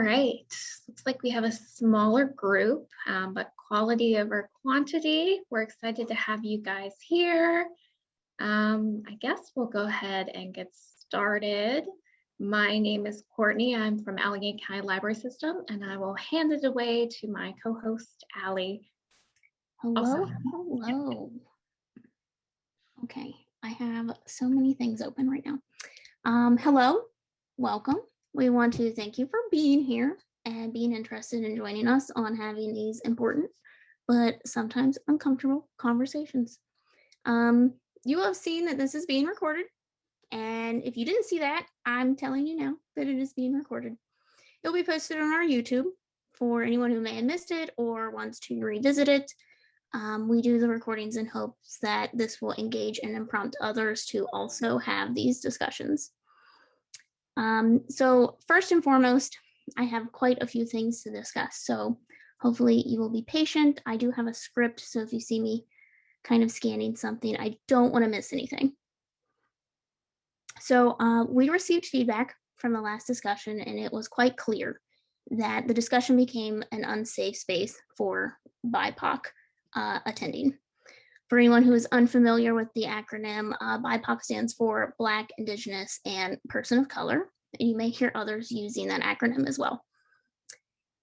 right. Looks like we have a smaller group, but quality over quantity. We're excited to have you guys here. I guess we'll go ahead and get started. My name is Courtney. I'm from Allegany County Library System, and I will hand it away to my co-host, Allie. Hello. Okay, I have so many things open right now. Hello, welcome. We want to thank you for being here and being interested in joining us on having these important but sometimes uncomfortable conversations. You have seen that this is being recorded, and if you didn't see that, I'm telling you now that it is being recorded. It'll be posted on our YouTube for anyone who may have missed it or wants to revisit it. We do the recordings in hopes that this will engage and prompt others to also have these discussions. So first and foremost, I have quite a few things to discuss. So hopefully you will be patient. I do have a script, so if you see me kind of scanning something, I don't want to miss anything. So we received feedback from the last discussion, and it was quite clear that the discussion became an unsafe space for BIPOC attending. For anyone who is unfamiliar with the acronym, BIPOC stands for Black, Indigenous, and Person of Color, and you may hear others using that acronym as well.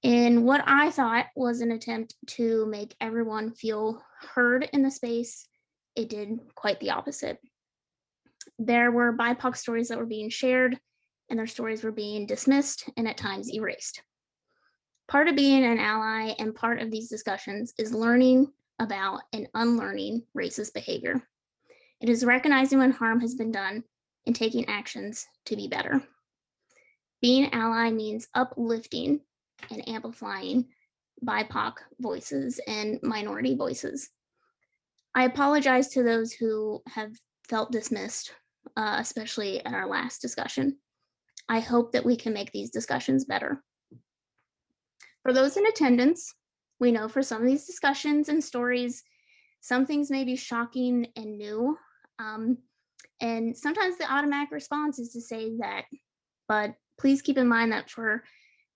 In what I thought was an attempt to make everyone feel heard in the space, it did quite the opposite. There were BIPOC stories that were being shared, and their stories were being dismissed and at times erased. Part of being an ally and part of these discussions is learning about and unlearning racist behavior. It is recognizing when harm has been done and taking actions to be better. Being an ally means uplifting and amplifying BIPOC voices and minority voices. I apologize to those who have felt dismissed, especially at our last discussion. I hope that we can make these discussions better. For those in attendance, we know for some of these discussions and stories, some things may be shocking and new. And sometimes the automatic response is to say that, but please keep in mind that for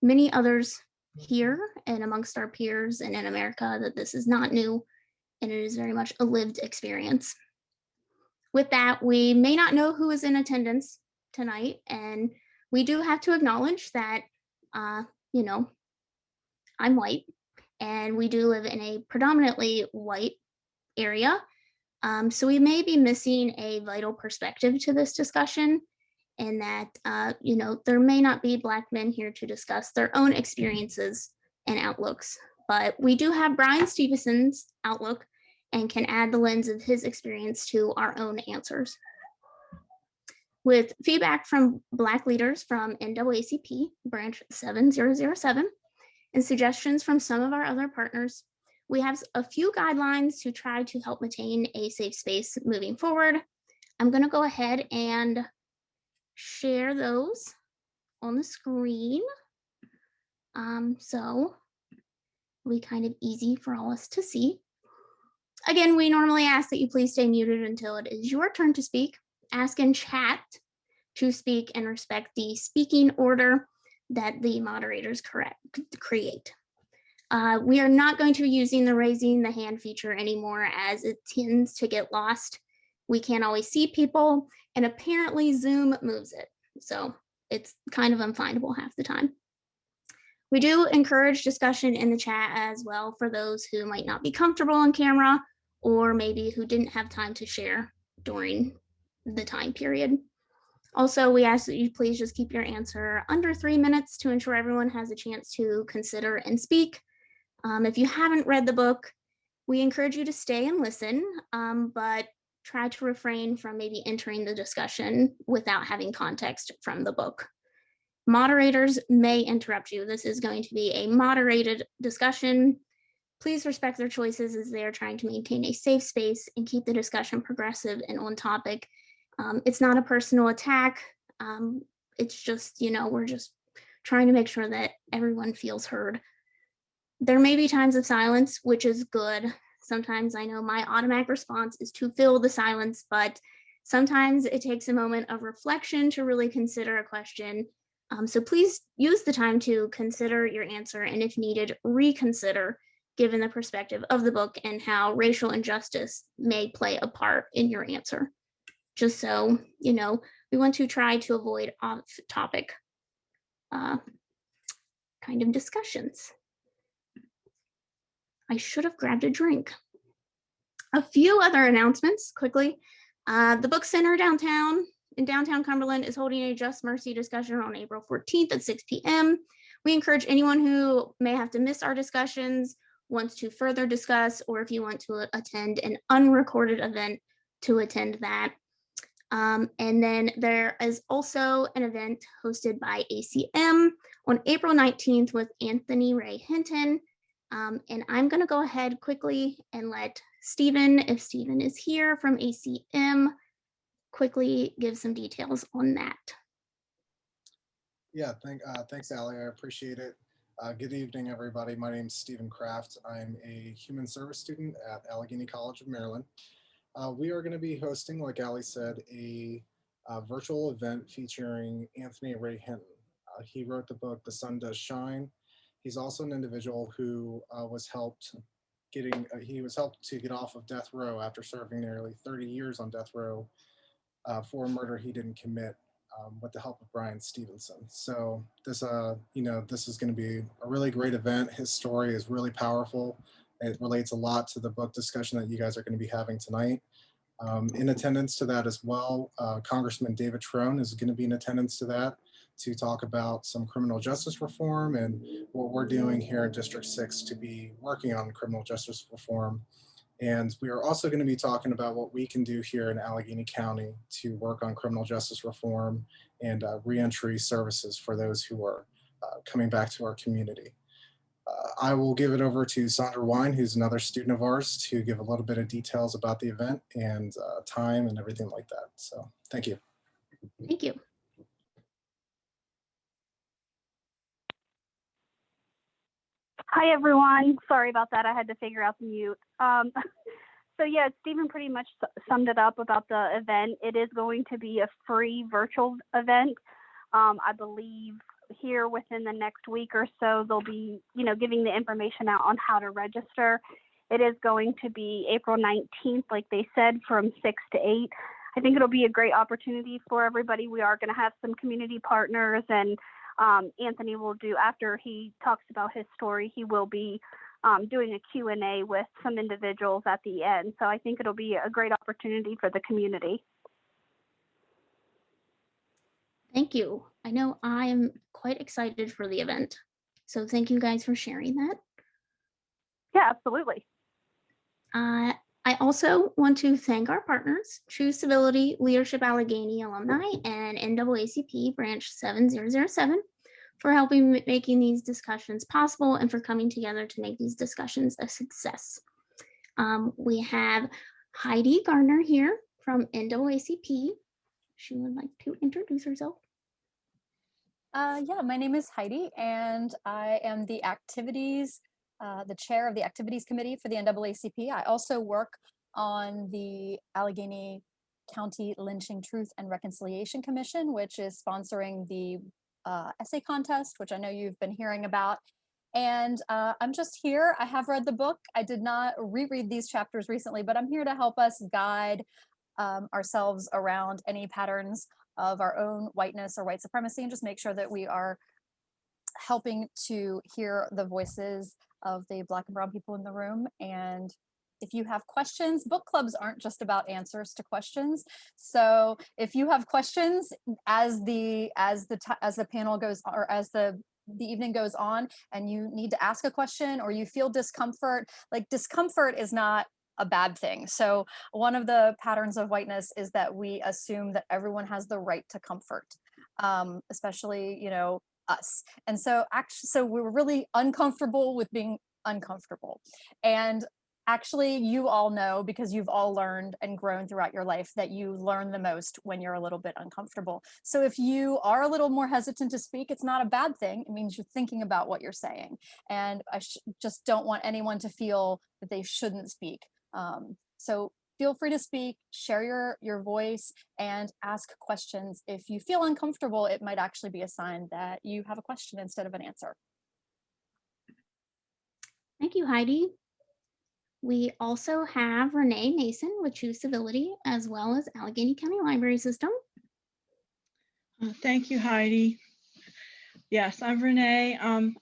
many others here and amongst our peers and in America, that this is not new and it is very much a lived experience. With that, we may not know who is in attendance tonight, and we do have to acknowledge that, I'm white, and we do live in a predominantly white area. So we may be missing a vital perspective to this discussion, and that, there may not be Black men here to discuss their own experiences and outlooks, but we do have Bryan Stevenson's outlook and can add the lens of his experience to our own answers. With feedback from Black leaders from NAACP, branch 7007, and suggestions from some of our other partners, we have a few guidelines to try to help maintain a safe space moving forward. I'm going to go ahead and share those on the screen. So it'll be kind of easy for all us to see. Again, we normally ask that you please stay muted until it is your turn to speak. Ask in chat to speak and respect the speaking order that the moderators create. We are not going to be using the raising the hand feature anymore, as it tends to get lost. We can't always see people, and apparently Zoom moves it. So it's kind of unfindable half the time. We do encourage discussion in the chat as well for those who might not be comfortable on camera, or maybe who didn't have time to share during the time period. Also, we ask that you please just keep your answer under 3 minutes to ensure everyone has a chance to consider and speak. If you haven't read the book, we encourage you to stay and listen, but try to refrain from maybe entering the discussion without having context from the book. Moderators may interrupt you. This is going to be a moderated discussion. Please respect their choices as they are trying to maintain a safe space and keep the discussion progressive and on topic. It's not a personal attack. It's just, we're just trying to make sure that everyone feels heard. There may be times of silence, which is good. Sometimes I know my automatic response is to fill the silence, but sometimes it takes a moment of reflection to really consider a question So please use the time to consider your answer, and if needed, reconsider given the perspective of the book and how racial injustice may play a part in your answer. Just so you know, we want to try to avoid off-topic kind of discussions. I should have grabbed a drink. A few other announcements quickly. The Book Center in downtown Cumberland is holding a Just Mercy discussion on April 14th at 6 p.m. We encourage anyone who may have to miss our discussions, wants to further discuss, or if you want to attend an unrecorded event, to attend that. And then there is also an event hosted by ACM on April 19th with Anthony Ray Hinton. And I'm going to go ahead quickly and let Stephen, if Stephen is here from ACM, quickly give some details on that. Yeah, thanks, Allie. I appreciate it. Good evening, everybody. My name is Stephen Kraft. I'm a human service student at Allegheny College of Maryland. We are going to be hosting, like Allie said, a virtual event featuring Anthony Ray Hinton. He wrote the book, The Sun Does Shine. He's also an individual who was helped to get off of death row after serving nearly 30 years on death row for a murder he didn't commit with the help of Bryan Stevenson. So this, this is going to be a really great event. His story is really powerful. It relates a lot to the book discussion that you guys are going to be having tonight. In attendance to that as well, Congressman David Trone is going to be in attendance to that to talk about some criminal justice reform and what we're doing here in District 6 to be working on criminal justice reform. And we are also going to be talking about what we can do here in Allegheny County to work on criminal justice reform and reentry services for those who are coming back to our community. I will give it over to Sandra Wine, who's another student of ours, to give a little bit of details about the event and time and everything like that. So thank you. Thank you. Hi, everyone. Sorry about that. I had to figure out the mute. So yeah, Stephen pretty much summed it up about the event. It is going to be a free virtual event. I believe here within the next week or so, they'll be, giving the information out on how to register. It is going to be April 19th, like they said, from 6 to 8. I think it'll be a great opportunity for everybody. We are going to have some community partners, and Anthony will do, after he talks about his story, he will be doing a Q&A with some individuals at the end. So I think it'll be a great opportunity for the community. Thank you. I know I am quite excited for the event. So thank you guys for sharing that. Yeah, absolutely. I also want to thank our partners, True Civility, Leadership Allegheny Alumni, and NAACP Branch 7007 for helping making these discussions possible and for coming together to make these discussions a success. We have Heidi Gardner here from NAACP. She would like to introduce herself. Yeah, my name is Heidi, and I am the chair of the activities committee for the NAACP. I also work on the Allegheny County Lynching Truth and Reconciliation Commission, which is sponsoring the essay contest, which I know you've been hearing about. And I'm just here. I have read the book. I did not reread these chapters recently, but I'm here to help us guide ourselves around any patterns of our own whiteness or white supremacy, and just make sure that we are helping to hear the voices of the Black and brown people in the room. And if you have questions, book clubs aren't just about answers to questions. So if you have questions as the panel goes, or as the evening goes on, and you need to ask a question or you feel discomfort, like discomfort is not a bad thing. So one of the patterns of whiteness is that we assume that everyone has the right to comfort, especially, us. And so so we were really uncomfortable with being uncomfortable. And actually, you all know, because you've all learned and grown throughout your life, that you learn the most when you're a little bit uncomfortable. So if you are a little more hesitant to speak, it's not a bad thing. It means you're thinking about what you're saying. And I just don't want anyone to feel that they shouldn't speak. So feel free to speak, share your voice, and ask questions. If you feel uncomfortable, it might actually be a sign that you have a question instead of an answer. Thank you, Heidi. We also have Renee Mason with Choose Civility, as well as Allegheny County Library System. Thank you, Heidi. Yes, I'm Renee. I'm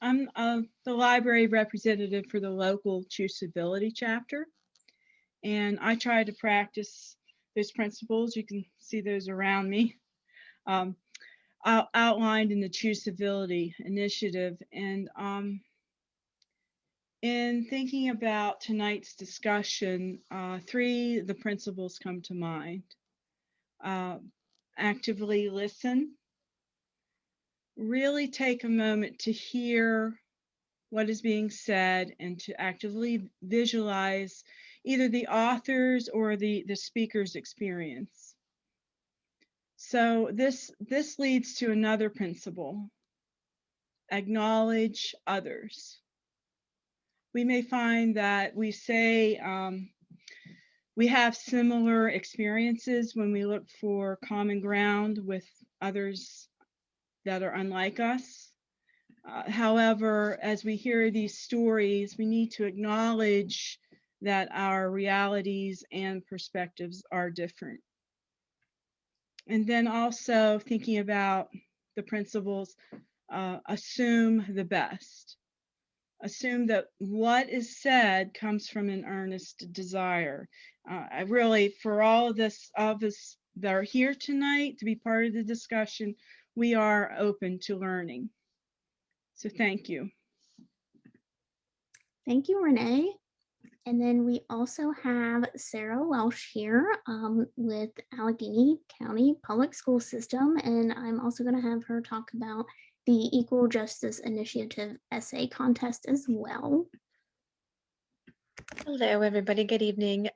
the library representative for the local Choose Civility chapter. And I try to practice those principles. You can see those around me, outlined in the Choose Civility initiative. And in thinking about tonight's discussion, three of the principles come to mind. Actively listen. Really take a moment to hear what is being said and to actively visualize either the author's or the speaker's experience. So this leads to another principle: acknowledge others. We may find that we say we have similar experiences when we look for common ground with others that are unlike us. However, as we hear these stories, we need to acknowledge that our realities and perspectives are different. And then also thinking about the principles, assume the best. Assume that what is said comes from an earnest desire. I really, for all of us that are here tonight to be part of the discussion, we are open to learning. So thank you. Thank you, Renee. And then we also have Sarah Welsh here with Allegheny County Public School System. And I'm also going to have her talk about the Equal Justice Initiative essay contest as well. Hello, everybody. Good evening.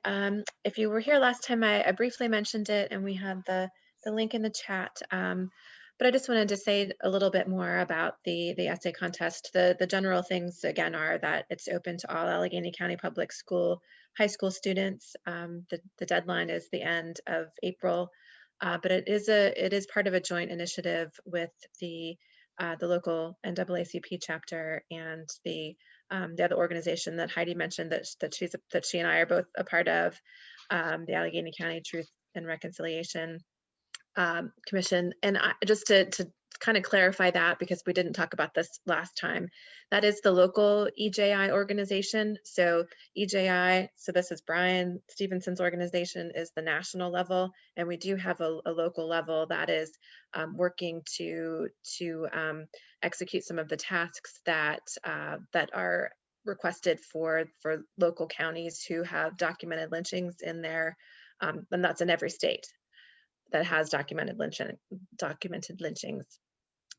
If you were here last time, I briefly mentioned it, and we had the link in the chat. But I just wanted to say a little bit more about the essay contest. The general things, again, are that it's open to all Allegheny County Public School high school students. The deadline is the end of April, but it is part of a joint initiative with the local NAACP chapter and the other organization that Heidi mentioned that she and I are both a part of, the Allegheny County Truth and Reconciliation Commission. And just to kind of clarify that, because we didn't talk about this last time, that is the local EJI organization. So EJI, so this is Bryan Stevenson's organization, is the national level, and we do have a local level that is working to execute some of the tasks that are requested for local counties who have documented lynchings in their, and that's in every state that has documented lynchings.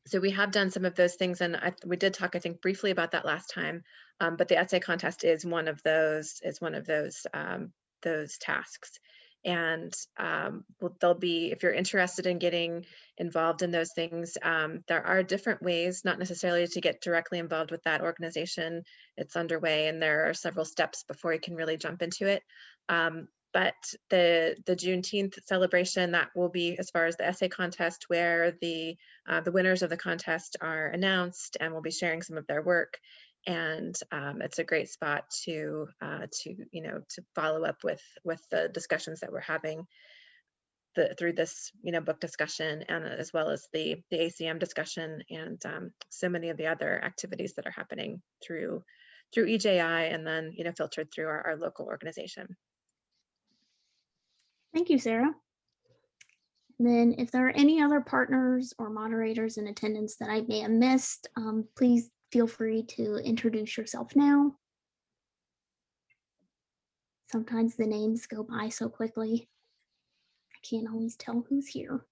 So we have done some of those things, and we did talk, I think, briefly about that last time. But the essay contest is one of those tasks. And there'll be, if you're interested in getting involved in those things, there are different ways, not necessarily to get directly involved with that organization. It's underway, and there are several steps before you can really jump into it. But the Juneteenth celebration, that will be as far as the essay contest, where the winners of the contest are announced, and we'll be sharing some of their work. And it's a great spot to follow up with the discussions that we're having through this book discussion, and as well as the ACM discussion, and so many of the other activities that are happening through EJI, and then filtered through our local organization. Thank you, Sarah. And then if there are any other partners or moderators in attendance that I may have missed, please feel free to introduce yourself now. Sometimes the names go by so quickly, I can't always tell who's here.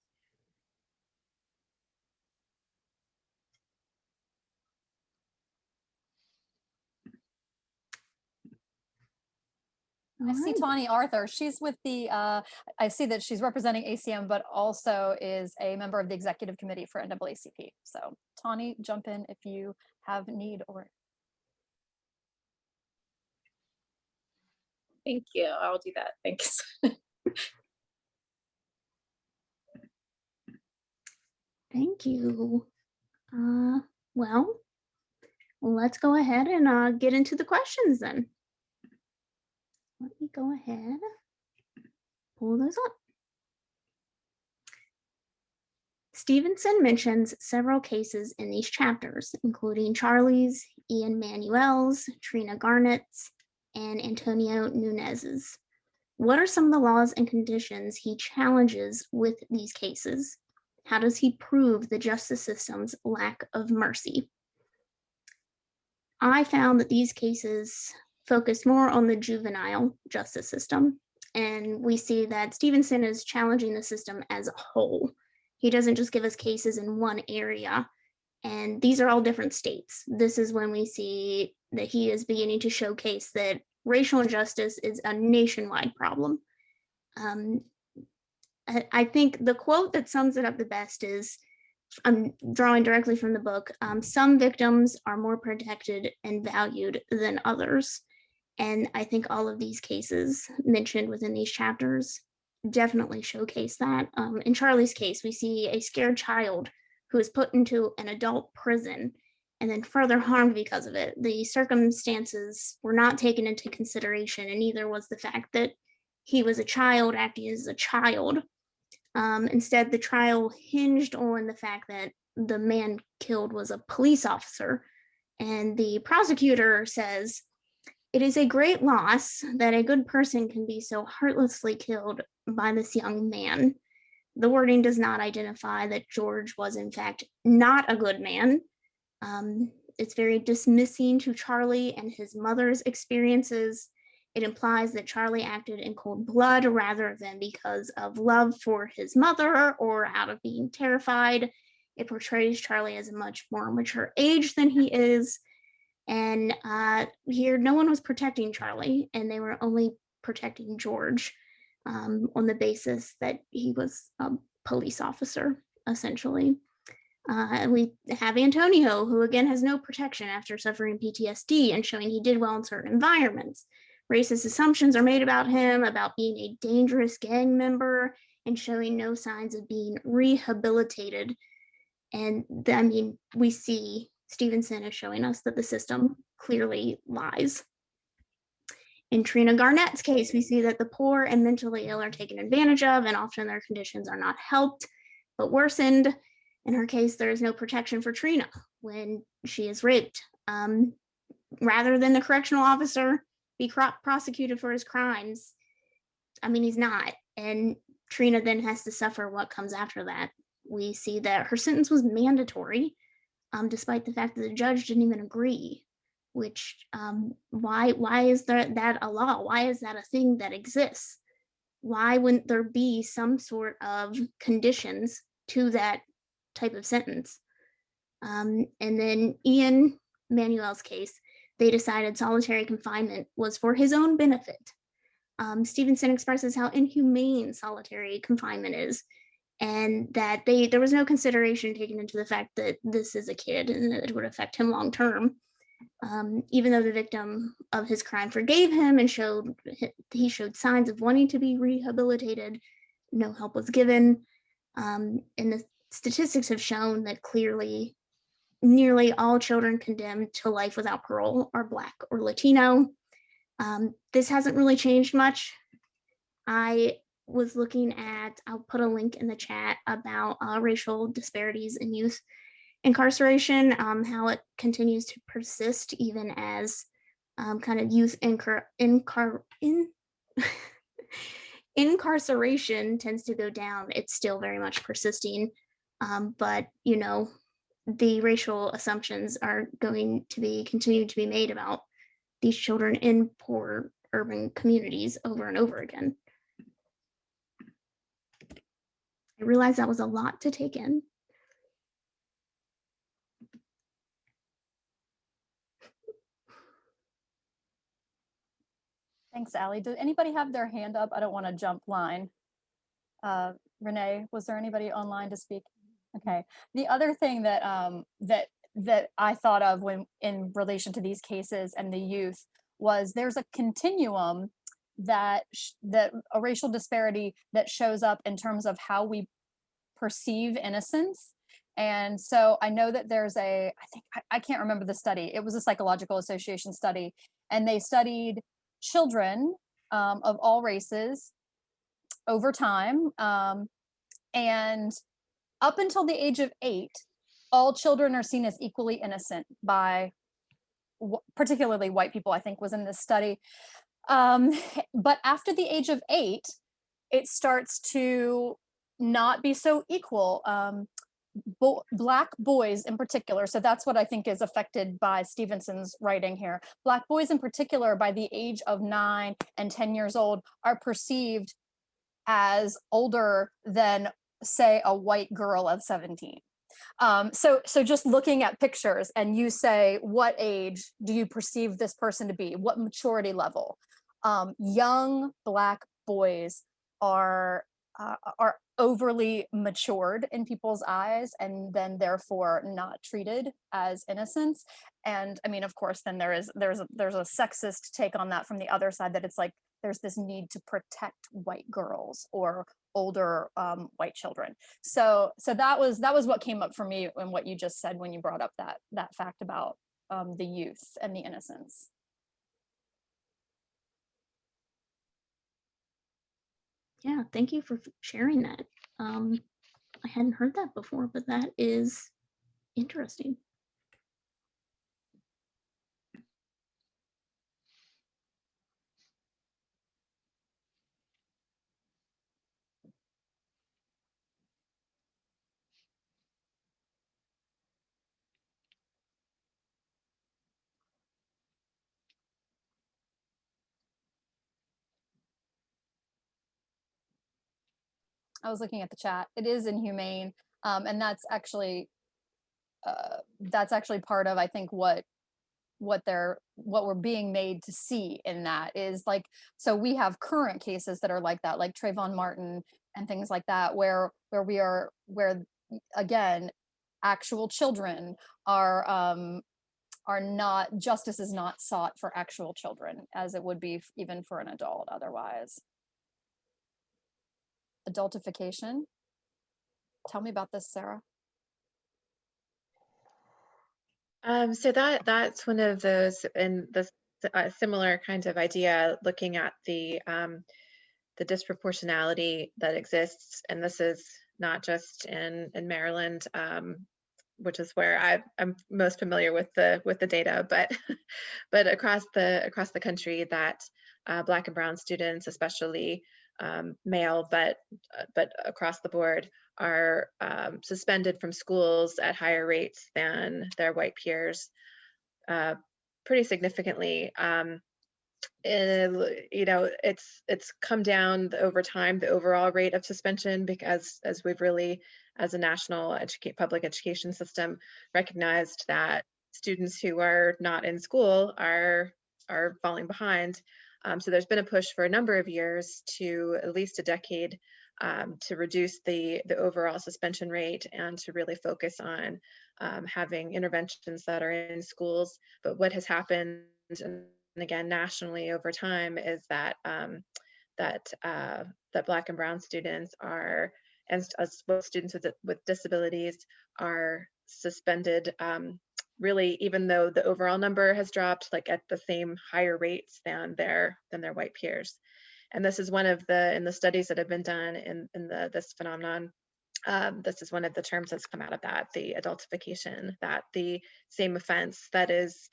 I see Tawny Arthur. She's with the, I see that she's representing ACM, but also is a member of the executive committee for NAACP. So Tawny, jump in if you have need or. Thank you. I'll do that. Thanks. Thank you. Well, let's go ahead and get into the questions then. Let me go ahead, pull those up. Stevenson mentions several cases in these chapters, including Charlie's, Ian Manuel's, Trina Garnett's, and Antonio Nunez's. What are some of the laws and conditions he challenges with these cases? How does he prove the justice system's lack of mercy? I found that these cases focus more on the juvenile justice system, and we see that Stevenson is challenging the system as a whole. He doesn't just give us cases in one area, and these are all different states. This is when we see that he is beginning to showcase that racial injustice is a nationwide problem. I think the quote that sums it up the best is, I'm drawing directly from the book, some victims are more protected and valued than others. And I think all of these cases mentioned within these chapters definitely showcase that. In Charlie's case, we see a scared child who is put into an adult prison and then further harmed because of it. The circumstances were not taken into consideration, and neither was the fact that he was a child acting as a child. Instead, the trial hinged on the fact that the man killed was a police officer. And the prosecutor says, "It is a great loss that a good person can be so heartlessly killed by this young man." The wording does not identify that George was, in fact, not a good man. It's very dismissing to Charlie and his mother's experiences. It implies that Charlie acted in cold blood rather than because of love for his mother or out of being terrified. It portrays Charlie as a much more mature age than he is. And here, no one was protecting Charlie, and they were only protecting George on the basis that he was a police officer, essentially. We have Antonio, who again has no protection after suffering PTSD and showing he did well in certain environments. Racist assumptions are made about him, about being a dangerous gang member, and showing no signs of being rehabilitated. And I mean, we see Stevenson is showing us that the system clearly lies. In Trina Garnett's case, we see that the poor and mentally ill are taken advantage of, and often their conditions are not helped, but worsened. In her case, there is no protection for Trina when she is raped. Rather than the correctional officer be prosecuted for his crimes, I mean, he's not. And Trina then has to suffer what comes after that. We see that her sentence was mandatory, despite the fact that the judge didn't even agree. Which, why is that a law? Why is that a thing that exists? Why wouldn't there be some sort of conditions to that type of sentence? And then Ian Manuel's case, they decided solitary confinement was for his own benefit. Stevenson expresses how inhumane solitary confinement is, and that there was no consideration taken into the fact that this is a kid and that it would affect him long term. Even though the victim of his crime forgave him and he showed signs of wanting to be rehabilitated, no help was given. And the statistics have shown that clearly nearly all children condemned to life without parole are Black or Latino. This hasn't really changed much. I was looking at, I'll put a link in the chat about racial disparities in youth incarceration, how it continues to persist even as kind of youth incarceration tends to go down. It's still very much persisting, but you know, the racial assumptions are going to continue to be made about these children in poor urban communities over and over again. I realized that was a lot to take in. Thanks, Allie. Does anybody have their hand up? I don't want to jump line. Renee, was there anybody online to speak? Okay. The other thing that that I thought of when in relation to these cases and the youth was there's a continuum that a racial disparity that shows up in terms of how we perceive innocence. And so I know that there's I can't remember the study. It was a psychological association study, and they studied children of all races over time. And up until the age of 8, all children are seen as equally innocent by particularly white people, I think was in this study. But after the age of 8, it starts to not be so equal. Black boys in particular, so that's what I think is affected by Stevenson's writing here. Black boys in particular, by the age of 9 and 10 years old, are perceived as older than, say, a white girl of 17. So just looking at pictures, and you say, what age do you perceive this person to be? What maturity level? Young Black boys are overly matured in people's eyes, and then therefore not treated as innocents. And I mean, of course, then there's a sexist take on that from the other side, that it's like there's this need to protect white girls or older white children. So that was what came up for me and what you just said when you brought up that fact about the youth and the innocence. Yeah, thank you for sharing that. I hadn't heard that before, but that is interesting. I was looking at the chat. It is inhumane, and that's actually part of, I think, what we're being made to see in that is like, so we have current cases that are like that, like Trayvon Martin and things like that, where again, actual children are not, justice is not sought for actual children as it would be even for an adult otherwise. Adultification. Tell me about this, Sarah. So that's one of those, and the similar kind of idea, looking at the disproportionality that exists, and this is not just in Maryland, which is where I'm most familiar with the data, but but across the country, that Black and Brown students, especially male, but across the board, are suspended from schools at higher rates than their white peers, pretty significantly. It's come down over time, the overall rate of suspension, because as we've really, as a national public education system, recognized that students who are not in school are falling behind. So there's been a push for a number of years, to at least a decade, to reduce the overall suspension rate and to really focus on having interventions that are in schools. But what has happened, and again nationally over time, is that that Black and Brown students are, and as well students with disabilities, are suspended, really, even though the overall number has dropped, like at the same higher rates than their white peers. And this is one of in the studies that have been done in this phenomenon, this is one of the terms that's come out of that, the adultification, that the same offense that is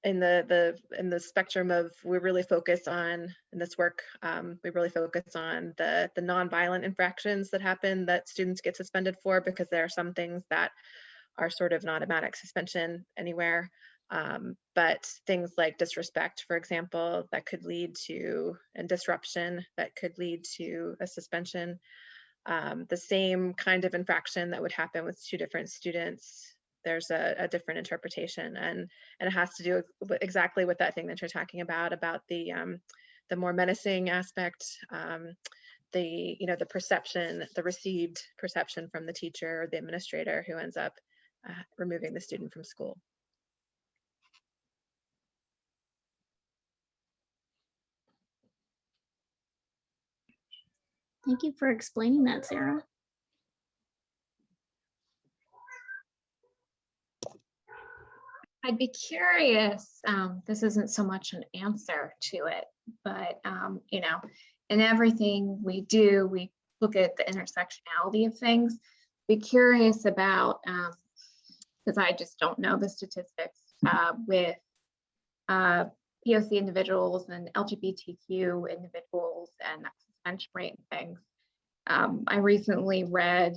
in the spectrum of, we really focus on, in this work, we really focus on the nonviolent infractions that happen, that students get suspended for, because there are some things that are sort of an automatic suspension anywhere. But things like disrespect, for example, that could lead to, and disruption, that could lead to a suspension. The same kind of infraction that would happen with two different students, there's a different interpretation, and it has to do with exactly with that thing that you're talking about the more menacing aspect, the perception, the received perception from the teacher or the administrator who ends up removing the student from school. Thank you for explaining that, Sarah. I'd be curious, this isn't so much an answer to it, but you know, in everything we do, we look at the intersectionality of things. Be curious about, because I just don't know the statistics with POC individuals and LGBTQ individuals and that suspension rate and things. I recently read,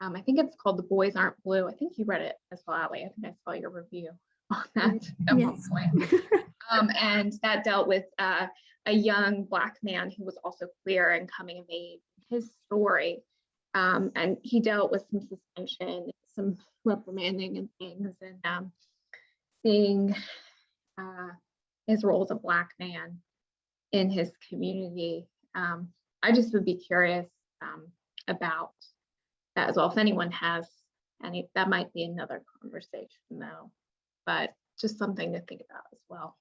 I think it's called The Boys Aren't Blue. I think you read it as well, Allie. I think I saw your review on that at one point. And that dealt with a young Black man who was also queer and coming of age, his story. And he dealt with some suspension, some reprimanding and things, and seeing his role as a Black man in his community. I just would be curious about that as well. If anyone has any, that might be another conversation though, but just something to think about as well.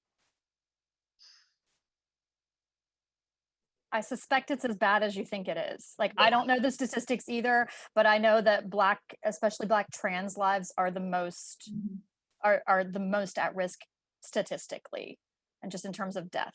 I suspect it's as bad as you think it is. Like, I don't know the statistics either, but I know that Black, especially Black trans lives are the most, are the most at risk statistically, and just in terms of death.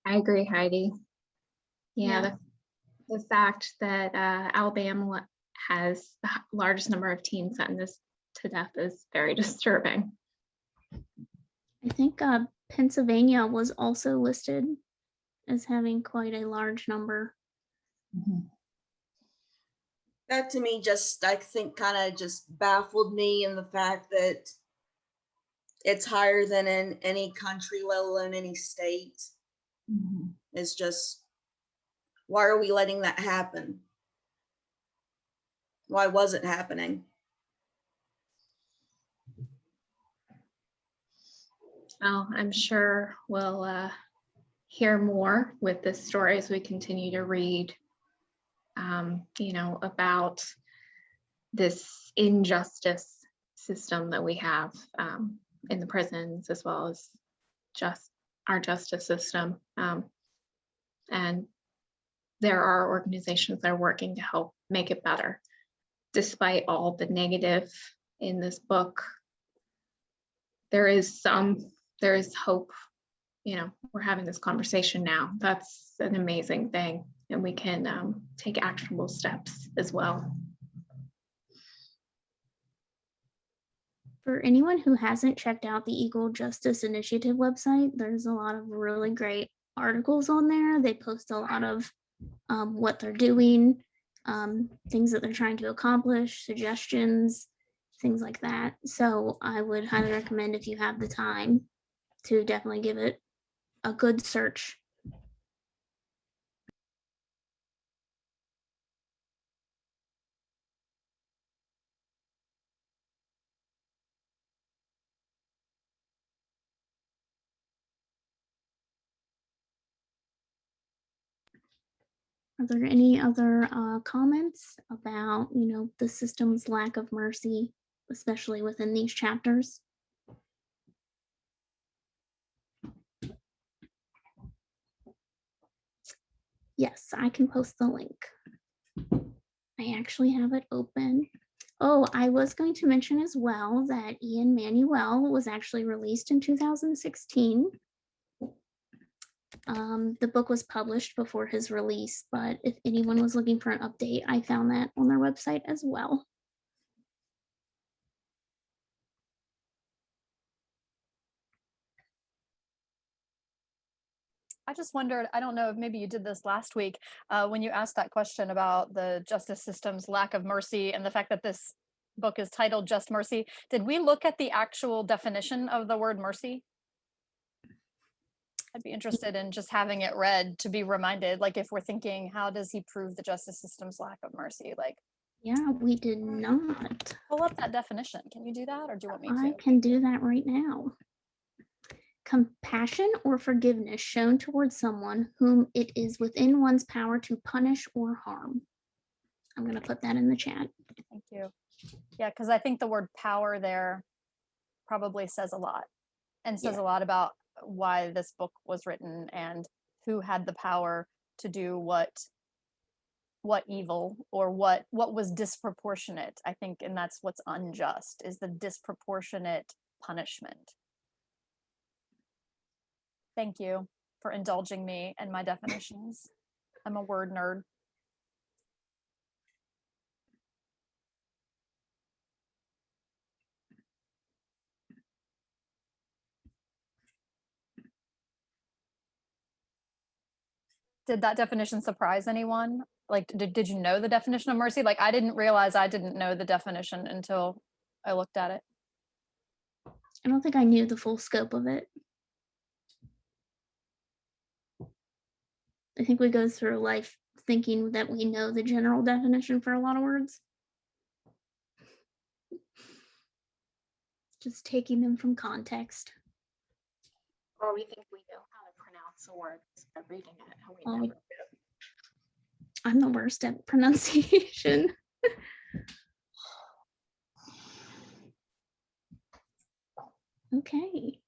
I agree, Heidi. Yeah, Yeah. the fact that Alabama has the largest number of teens sentenced to death is very disturbing. I think Pennsylvania was also listed as having quite a large number. That to me just, I think, kind of just baffled me in the fact that it's higher than in any country, let alone any state. It's just, why are we letting that happen? Why was it happening? Well, I'm sure we'll hear more with this story as we continue to read, you know, about this injustice system that we have in the prisons, as well as just our justice system. And there are organizations that are working to help make it better. Despite all the negative in this book, there is hope. You know, we're having this conversation now. That's an amazing thing. And we can take actionable steps as well. For anyone who hasn't checked out the Equal Justice Initiative website, there's a lot of really great articles on there. They post a lot of what they're doing, things that they're trying to accomplish, suggestions, things like that. So I would highly recommend, if you have the time, to definitely give it a good search. Are there any other comments about, you know, the system's lack of mercy, especially within these chapters? Yes, I can post the link. I actually have it open. Oh, I was going to mention as well that Ian Manuel was actually released in 2016. The book was published before his release, but if anyone was looking for an update, I found that on their website as well. I just wondered, I don't know if maybe you did this last week, when you asked that question about the justice system's lack of mercy and the fact that this book is titled Just Mercy. Did we look at the actual definition of the word mercy? I'd be interested in just having it read to be reminded, like if we're thinking, how does he prove the justice system's lack of mercy? Like, Yeah, we did not. Pull up that definition. Can you do that, or do you want me I to? can do that right now. Compassion or forgiveness shown towards someone whom it is within one's power to punish or harm. I'm going to put that in the chat. Thank you. Yeah, because I think the word power there probably says a lot, and says Yeah. a lot about why this book was written and who had the power to do what evil, or what was disproportionate, I think. And that's what's unjust, is the disproportionate punishment. Thank you for indulging me and my definitions. I'm a word nerd. Did that definition surprise anyone? Like, did you know the definition of mercy? Like, I didn't realize I didn't know the definition until I looked at it. I don't think I knew the full scope of it. I think we go through life thinking that we know the general definition for a lot of words. Just taking them from context. Or we think we know how to pronounce a word by reading it. And we Oh, never do. I'm the worst at pronunciation. Okay.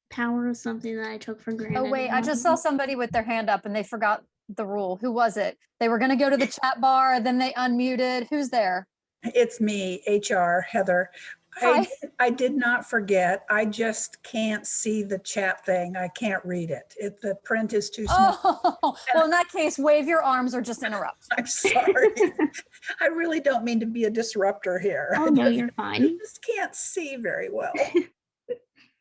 Power is something that I took for granted. Oh wait, I just saw somebody with their hand up and they forgot the rule. Who was it? They were going to go to the chat bar, then they unmuted. Who's there? It's me, HR, Heather. Hi. I did not forget. I just can't see the chat thing. I can't read it. The print is too small. Oh, well, in that case, wave your arms or just interrupt. I'm sorry. I really don't mean to be a disruptor here. Oh no, you're fine. I just can't see very well.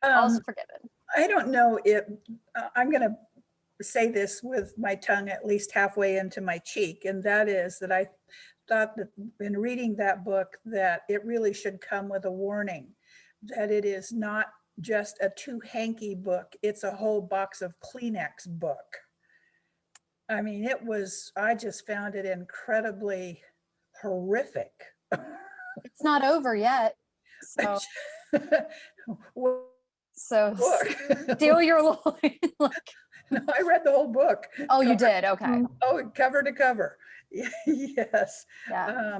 Also forgiven. I don't know if I'm going to say this with my tongue at least halfway into my cheek, and that is that I thought that in reading that book that it really should come with a warning that it is not just a too hanky book, it's a whole box of Kleenex book. I mean, I just found it incredibly horrific. It's not over yet. So, steal your look. No, I read the whole book. Oh, you did? Okay. Oh, cover to cover. Yes. Yeah.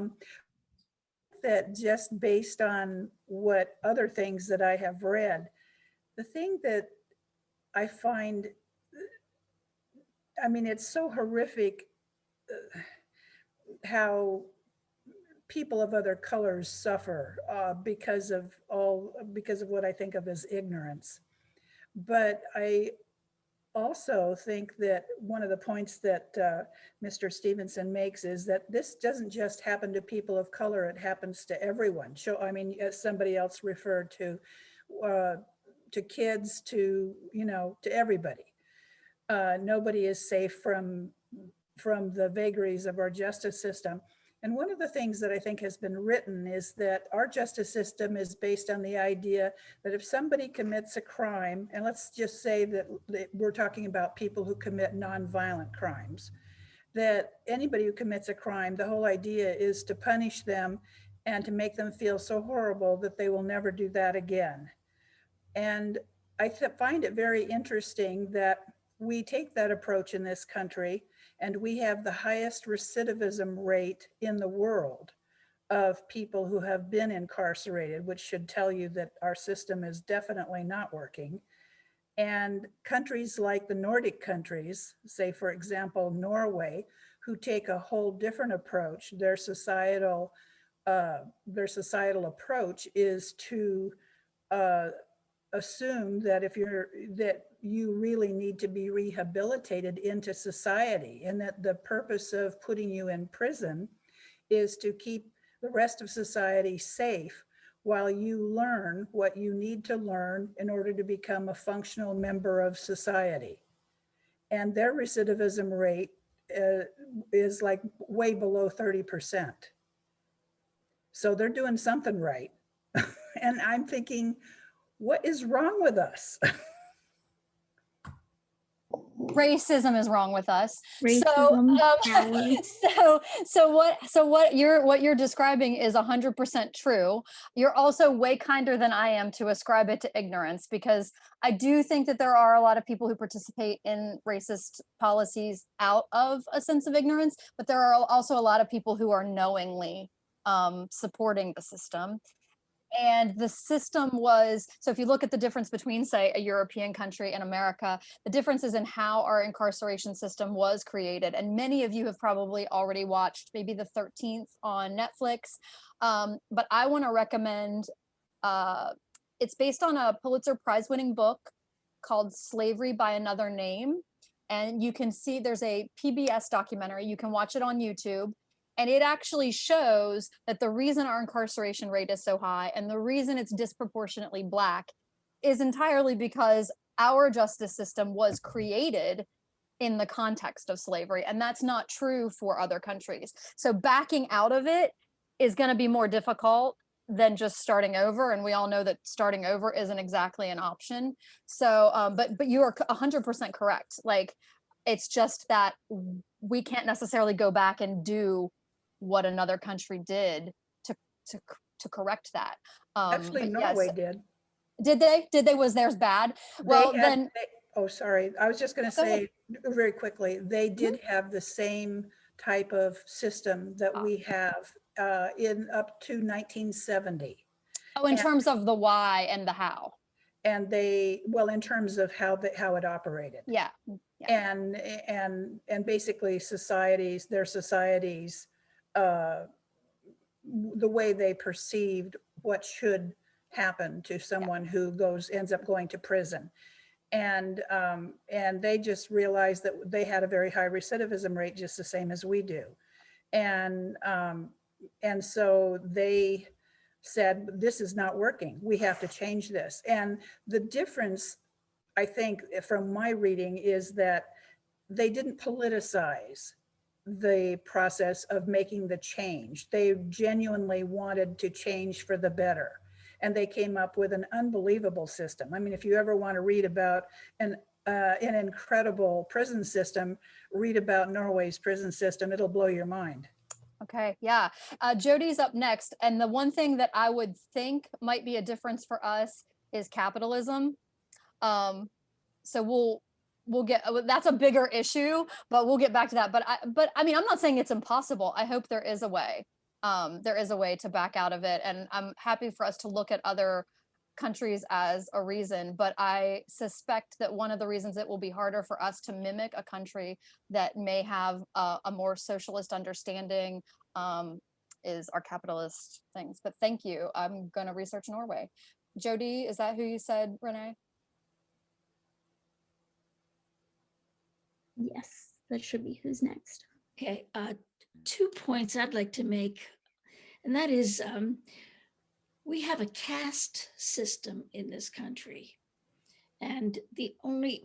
That just based on what other things that I have read, the thing that I find, I mean, it's so horrific how people of other colors suffer because of what I think of as ignorance. But I also think that one of the points that Mr. Stevenson makes is that this doesn't just happen to people of color, it happens to everyone. So, I mean, as somebody else referred to kids, to everybody. Nobody is safe from the vagaries of our justice system. And one of the things that I think has been written is that our justice system is based on the idea that if somebody commits a crime, and let's just say that we're talking about people who commit nonviolent crimes, that anybody who commits a crime, the whole idea is to punish them and to make them feel so horrible that they will never do that again. And I find it very interesting that we take that approach in this country, and we have the highest recidivism rate in the world of people who have been incarcerated, which should tell you that our system is definitely not working. And countries like the Nordic countries, say for example, Norway, who take a whole different approach, their societal approach is to assume that you really need to be rehabilitated into society, and that the purpose of putting you in prison is to keep the rest of society safe while you learn what you need to learn in order to become a functional member of society. And their recidivism rate is like way below 30%. So they're doing something right. And I'm thinking, what is wrong with us? racism is wrong with us. Racism, cowards. So what you're describing is 100% true. You're also way kinder than I am to ascribe it to ignorance, because I do think that there are a lot of people who participate in racist policies out of a sense of ignorance, but there are also a lot of people who are knowingly supporting the system. And the system was, so if you look at the difference between, say, a European country and America, the difference is in how our incarceration system was created. And many of you have probably already watched maybe the 13th on Netflix. But I want to recommend, it's based on a Pulitzer Prize winning book called Slavery by Another Name. And you can see there's a PBS documentary, you can watch it on YouTube. And it actually shows that the reason our incarceration rate is so high and the reason it's disproportionately Black is entirely because our justice system was created in the context of slavery. And that's not true for other countries. So backing out of it is going to be more difficult than just starting over. And we all know that starting over isn't exactly an option. So, but you are 100% correct. Like, it's just that we can't necessarily go back and do what another country did to correct that. Actually, Norway did. Did they? Was theirs bad? Well, oh, sorry. I was just going to say very quickly, they did have the same type of system that we have in up to 1970. Oh, in terms of the why and the how. And well, in terms of how it operated. Yeah. And basically their societies, the way they perceived what should happen to someone who ends up going to prison. And they just realized that they had a very high recidivism rate, just the same as we do. And so they said, this is not working. We have to change this. And the difference, I think, from my reading, is that they didn't politicize the process of making the change. They genuinely wanted to change for the better. And they came up with an unbelievable system. I mean, if you ever want to read about an incredible prison system, read about Norway's prison system. It'll blow your mind. Okay, yeah. Jody's up next. And the one thing that I would think might be a difference for us is capitalism. So we'll get, that's a bigger issue, but we'll get back to that. But I mean, I'm not saying it's impossible. I hope there is a way. There is a way to back out of it. And I'm happy for us to look at other countries as a reason, but I suspect that one of the reasons it will be harder for us to mimic a country that may have a more socialist understanding is our capitalist things. But thank you. I'm going to research Norway. Jody, is that who you said, Renee? Yes, that should be who's next. Okay, 2 points I'd like to make, and that is we have a caste system in this country, and the only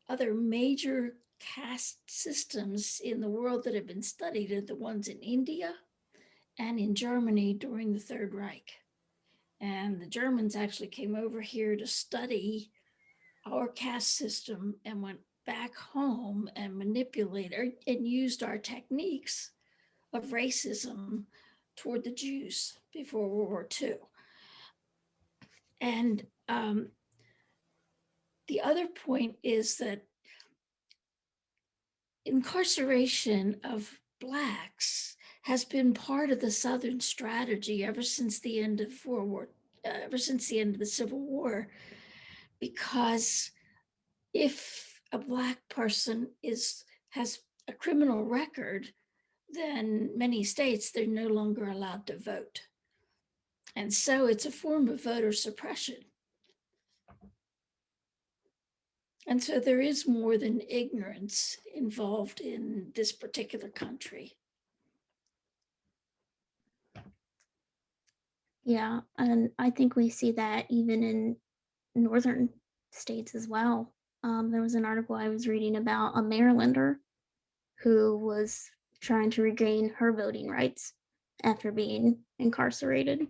other major caste systems in the world that have been studied are the ones in India and in Germany during the Third Reich. And the Germans actually came over here to study our caste system and went back home and manipulated and used our techniques of racism toward the Jews before World War II. And the other point is that incarceration of Blacks has been part of the Southern strategy ever since the end of the Civil War, because if a Black person has a criminal record, then many states they're no longer allowed to vote. And so it's a form of voter suppression. And so there is more than ignorance involved in this particular country. Yeah, and I think we see that even in northern states as well. There was an article I was reading about a Marylander who was trying to regain her voting rights after being incarcerated.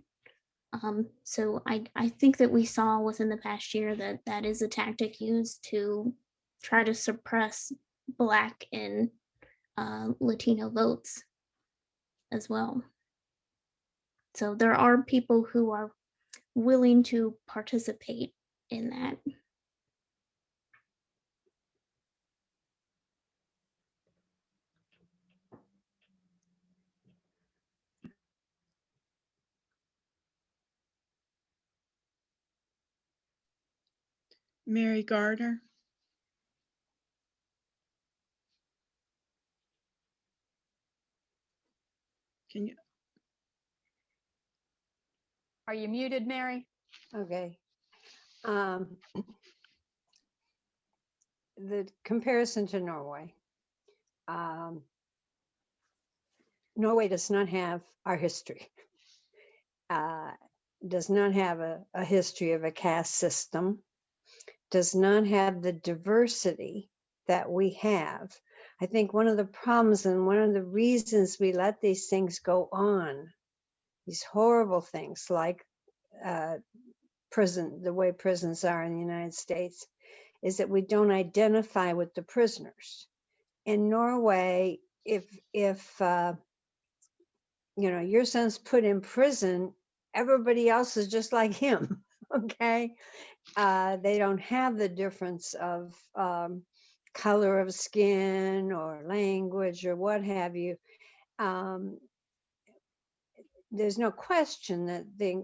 So I think that we saw within the past year that is a tactic used to try to suppress Black and Latino votes as well. So there are people who are willing to participate in that. Mary Gardner. Can you? Are you muted, Mary? Okay. The comparison to Norway. Norway does not have our history, does not have a history of a caste system, does not have the diversity that we have. I think one of the problems and one of the reasons we let these things go on, these horrible things like prison, the way prisons are in the United States, is that we don't identify with the prisoners. In Norway, if you know, your son's put in prison, everybody else is just like him. Okay, they don't have the difference of color of skin or language or what have you. There's no question that the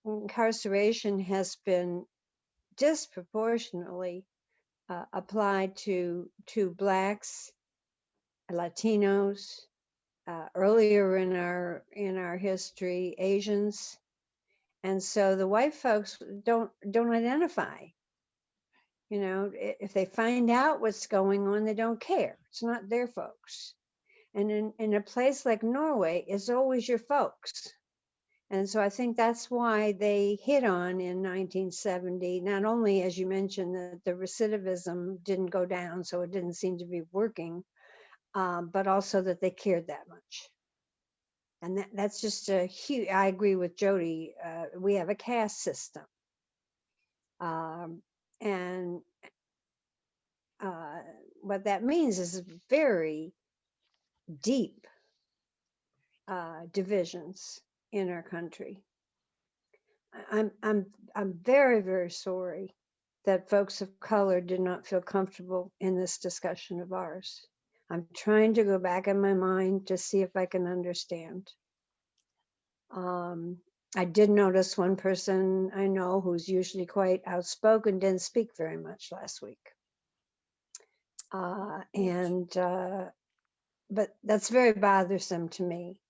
incarceration has been disproportionately applied to Blacks, Latinos, earlier in our history, Asians, and so the white folks don't identify. You know, if they find out what's going on, they don't care. It's not their folks. And in a place like Norway, it's always your folks. And so I think that's why they hit on in 1970, not only, as you mentioned, that the recidivism didn't go down, so it didn't seem to be working, but also that they cared that much. And that's just a huge, I agree with Jody, we have a caste system. And what that means is very deep divisions in our country. I'm very, very sorry that folks of color did not feel comfortable in this discussion of ours. I'm trying to go back in my mind to see if I can understand. I did notice one person I know who's usually quite outspoken didn't speak very much last week. But that's very bothersome to me.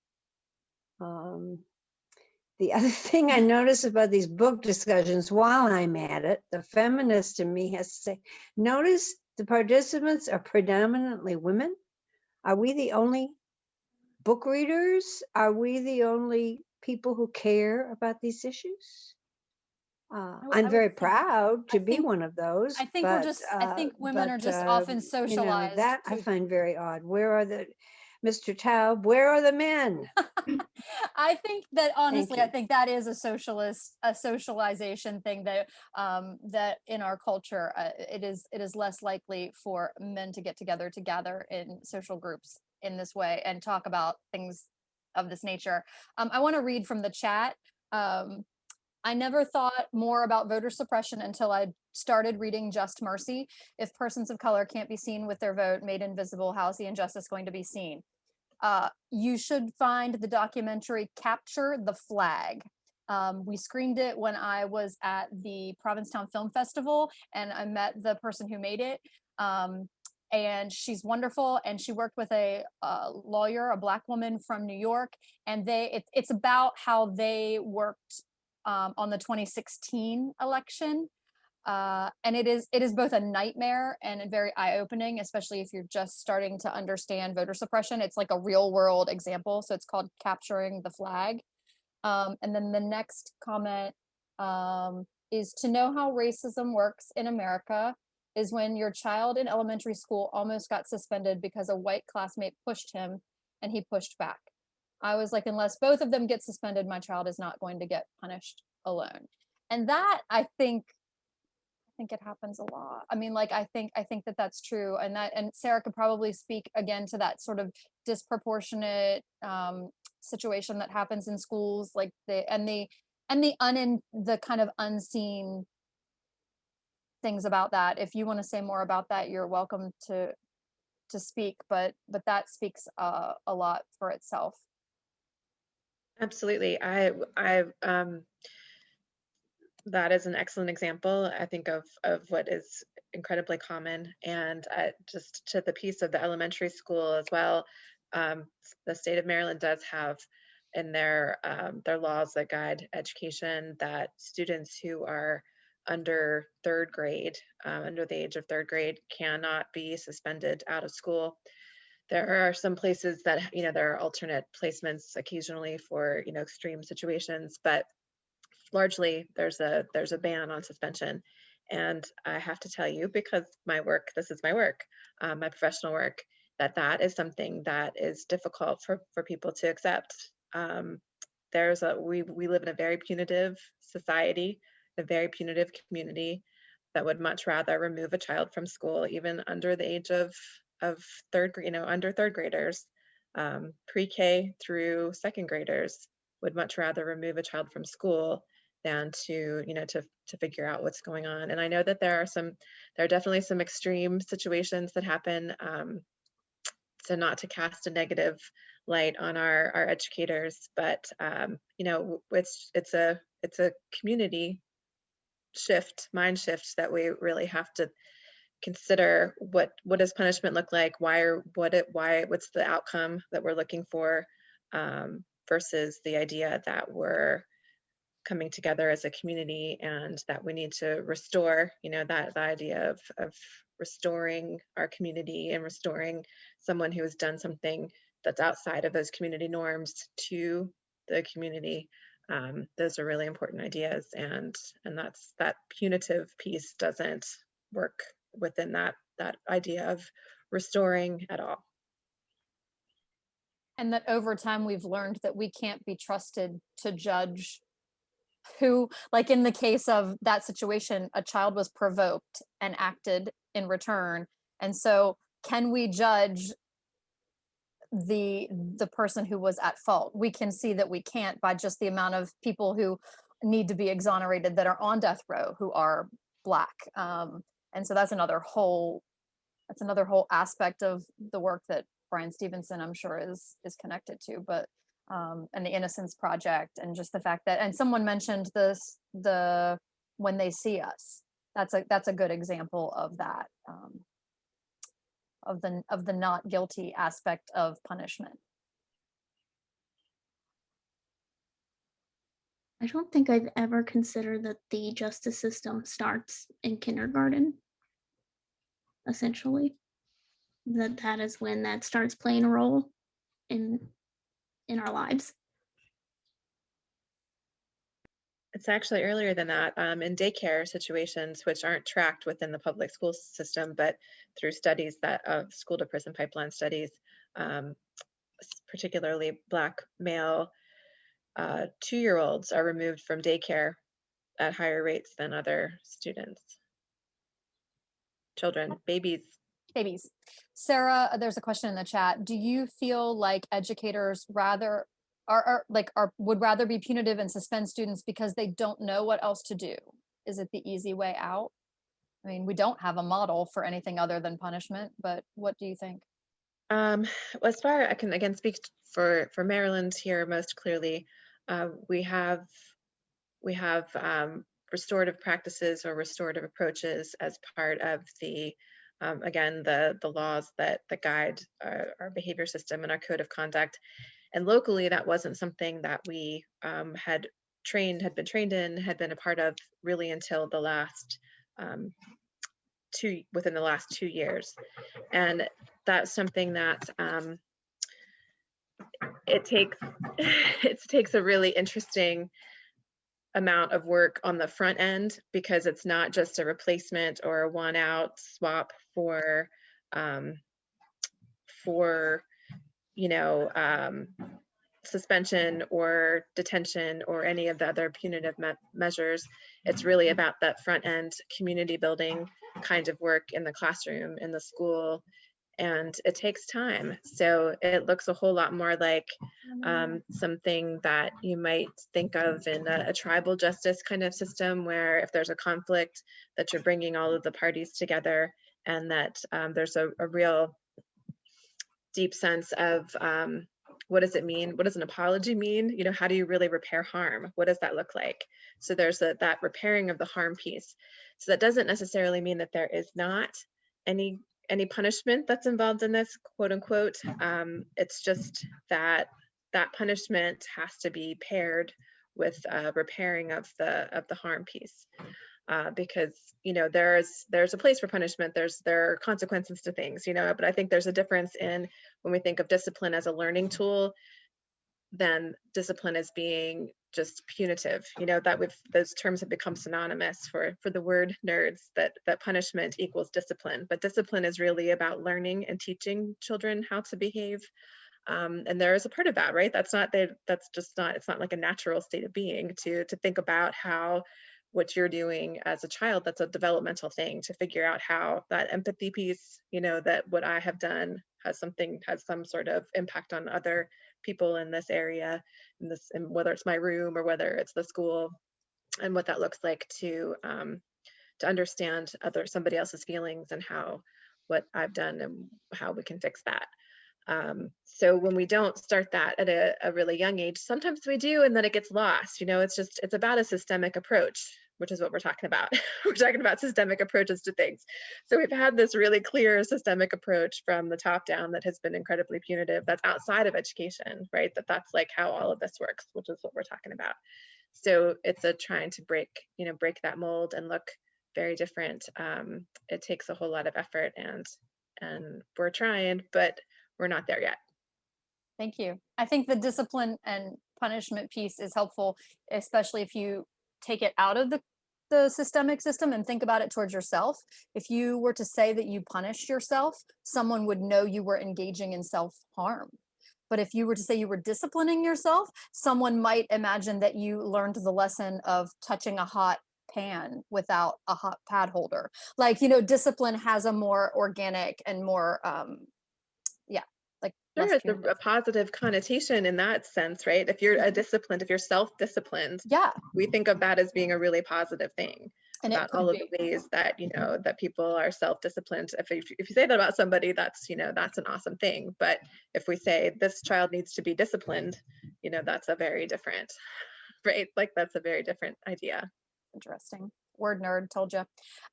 The other thing I notice about these book discussions while I'm at it, the feminist in me has to say, notice the participants are predominantly women. Are we the only book readers? Are we the only people who care about these issues? I'm very proud to be one of those. I think I think women are just often socialized. You know, that I find very odd. Where are the, Mr. Taub, where are the men? I think that honestly, I think that is a socialization thing that that in our culture, it is less likely for men to get together in social groups in this way and talk about things of this nature. I want to read from the chat. I never thought more about voter suppression until I started reading Just Mercy. If persons of color can't be seen with their vote made invisible, how is the injustice going to be seen? You should find the documentary Capture the Flag. We screened it when I was at the Provincetown Film Festival, and I met the person who made it. And she's wonderful, and she worked with a lawyer, a Black woman from New York, and it's about how they worked on the 2016 election. And it is both a nightmare and very eye-opening, especially if you're just starting to understand voter suppression. It's like a real world example. So it's called Capturing the Flag. And then the next comment is to know how racism works in America is when your child in elementary school almost got suspended because a white classmate pushed him and he pushed back. I was like, unless both of them get suspended, my child is not going to get punished alone. And that, I think, think it happens a lot. I mean, like, I think that that's true, and Sarah could probably speak again to that sort of disproportionate situation that happens in schools, like the kind of unseen things about that. If you want to say more about that, you're welcome to speak, but that speaks a lot for itself. Absolutely. That is an excellent example, I think, of what is incredibly common. And just to the piece of the elementary school as well, the state of Maryland does have in their laws that guide education that students who are under third grade, under the age of third grade, cannot be suspended out of school. There are some places that, there are alternate placements occasionally for, extreme situations, but largely there's a ban on suspension. And I have to tell you, because this is my work, my professional work, that is something that is difficult for people to accept. We live in a very punitive society, a very punitive community that would much rather remove a child from school, even under the age of third grade, under third graders, pre-K through second graders would much rather remove a child from school than to figure out what's going on. And I know that there are definitely some extreme situations that happen. So not to cast a negative light on our educators, but it's a community shift, mind shift, that we really have to consider. What does punishment look like? What's the outcome that we're looking for, versus the idea that we're coming together as a community and that we need to restore, that the idea of restoring our community and restoring someone who has done something that's outside of those community norms to the community. Those are really important ideas, and that punitive piece doesn't work within that idea of restoring at all. And that over time we've learned that we can't be trusted to judge who, like in the case of that situation, a child was provoked and acted in return. And so can we judge the person who was at fault? We can see that we can't by just the amount of people who need to be exonerated that are on death row who are Black. And so that's another whole aspect of the work that Bryan Stevenson, I'm sure, is connected to, but and the Innocence Project, and just the fact that, and someone mentioned this, the When They See Us. That's a good example of that, of the not guilty aspect of punishment. I don't think I've ever considered that the justice system starts in kindergarten. Essentially, that is when that starts playing a role in our lives. It's actually earlier than that, in daycare situations, which aren't tracked within the public school system, but through studies of school to prison pipeline studies, particularly Black male 2-year-olds are removed from daycare at higher rates than other children, babies. Sarah, there's a question in the chat. Do you feel like educators would rather be punitive and suspend students because they don't know what else to do? Is it the easy way out? I mean, we don't have a model for anything other than punishment, but what do you think? As far I can again speak for Maryland here most clearly, we have restorative practices or restorative approaches as part of the again, the laws that guide our behavior system and our code of conduct. And locally, that wasn't something that we had been trained in, had been a part of really until the last within the last 2 years. And that's something that it takes a really interesting amount of work on the front end, because it's not just a replacement or a one out swap for suspension or detention or any of the other punitive measures. It's really about that front end community building kind of work in the classroom, in the school, and it takes time. So it looks a whole lot more like something that you might think of in a tribal justice kind of system, where if there's a conflict, that you're bringing all of the parties together, and that there's a real deep sense of what does it mean? What does an apology mean? You know, how do you really repair harm? What does that look like? So there's that repairing of the harm piece. So that doesn't necessarily mean that there is not any punishment that's involved in this, quote unquote. It's just that punishment has to be paired with repairing of the harm piece. Because, you know, there's a place for punishment, there are consequences to things, you know, but I think there's a difference in when we think of discipline as a learning tool, then discipline as being just punitive, you know, that those terms have become synonymous for the word nerds, that punishment equals discipline, but discipline is really about learning and teaching children how to behave. And there is a part of that, right? It's not like a natural state of being to think about how what you're doing as a child. That's a developmental thing, to figure out how that empathy piece, you know, that what I have done has some sort of impact on other people in this area, and whether it's my room or whether it's the school, and what that looks like to understand somebody else's feelings and what I've done and how we can fix that. So when we don't start that at a really young age, sometimes we do, and then it gets lost. You know, it's about a systemic approach, which is what we're talking about. We're talking about systemic approaches to things. So we've had this really clear systemic approach from the top down that has been incredibly punitive. That's outside of education, right? That's like how all of this works, which is what we're talking about. So it's trying to break that mold and look very different. It takes a whole lot of effort, and we're trying, but we're not there yet. Thank you. I think the discipline and punishment piece is helpful, especially if you take it out of the systemic system and think about it towards yourself. If you were to say that you punished yourself, someone would know you were engaging in self-harm. But if you were to say you were disciplining yourself, someone might imagine that you learned the lesson of touching a hot pan without a hot pad holder. Like, you know, discipline has a more organic and more There is a positive connotation in that sense, right? If you're if you're self-disciplined, yeah, we think of that as being a really positive thing. And about all of the ways that, you know, that people are self-disciplined. If you say that about somebody, that's, you know, that's an awesome thing. But if we say this child needs to be disciplined, you know, that's a very different, right? Like that's a very different idea. Interesting. Word nerd, told you.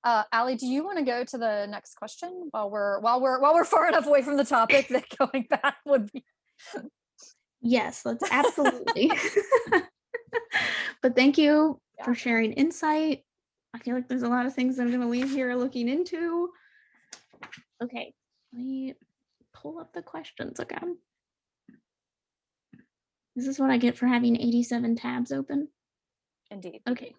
Allie, do you want to go to the next question while we're far enough away from the topic that going back would be? Yes, let's absolutely. But thank you for sharing insight. I feel like there's a lot of things I'm going to leave here looking into. Okay, let me pull up the questions again. Is this what I get for having 87 tabs open? Indeed. Okay.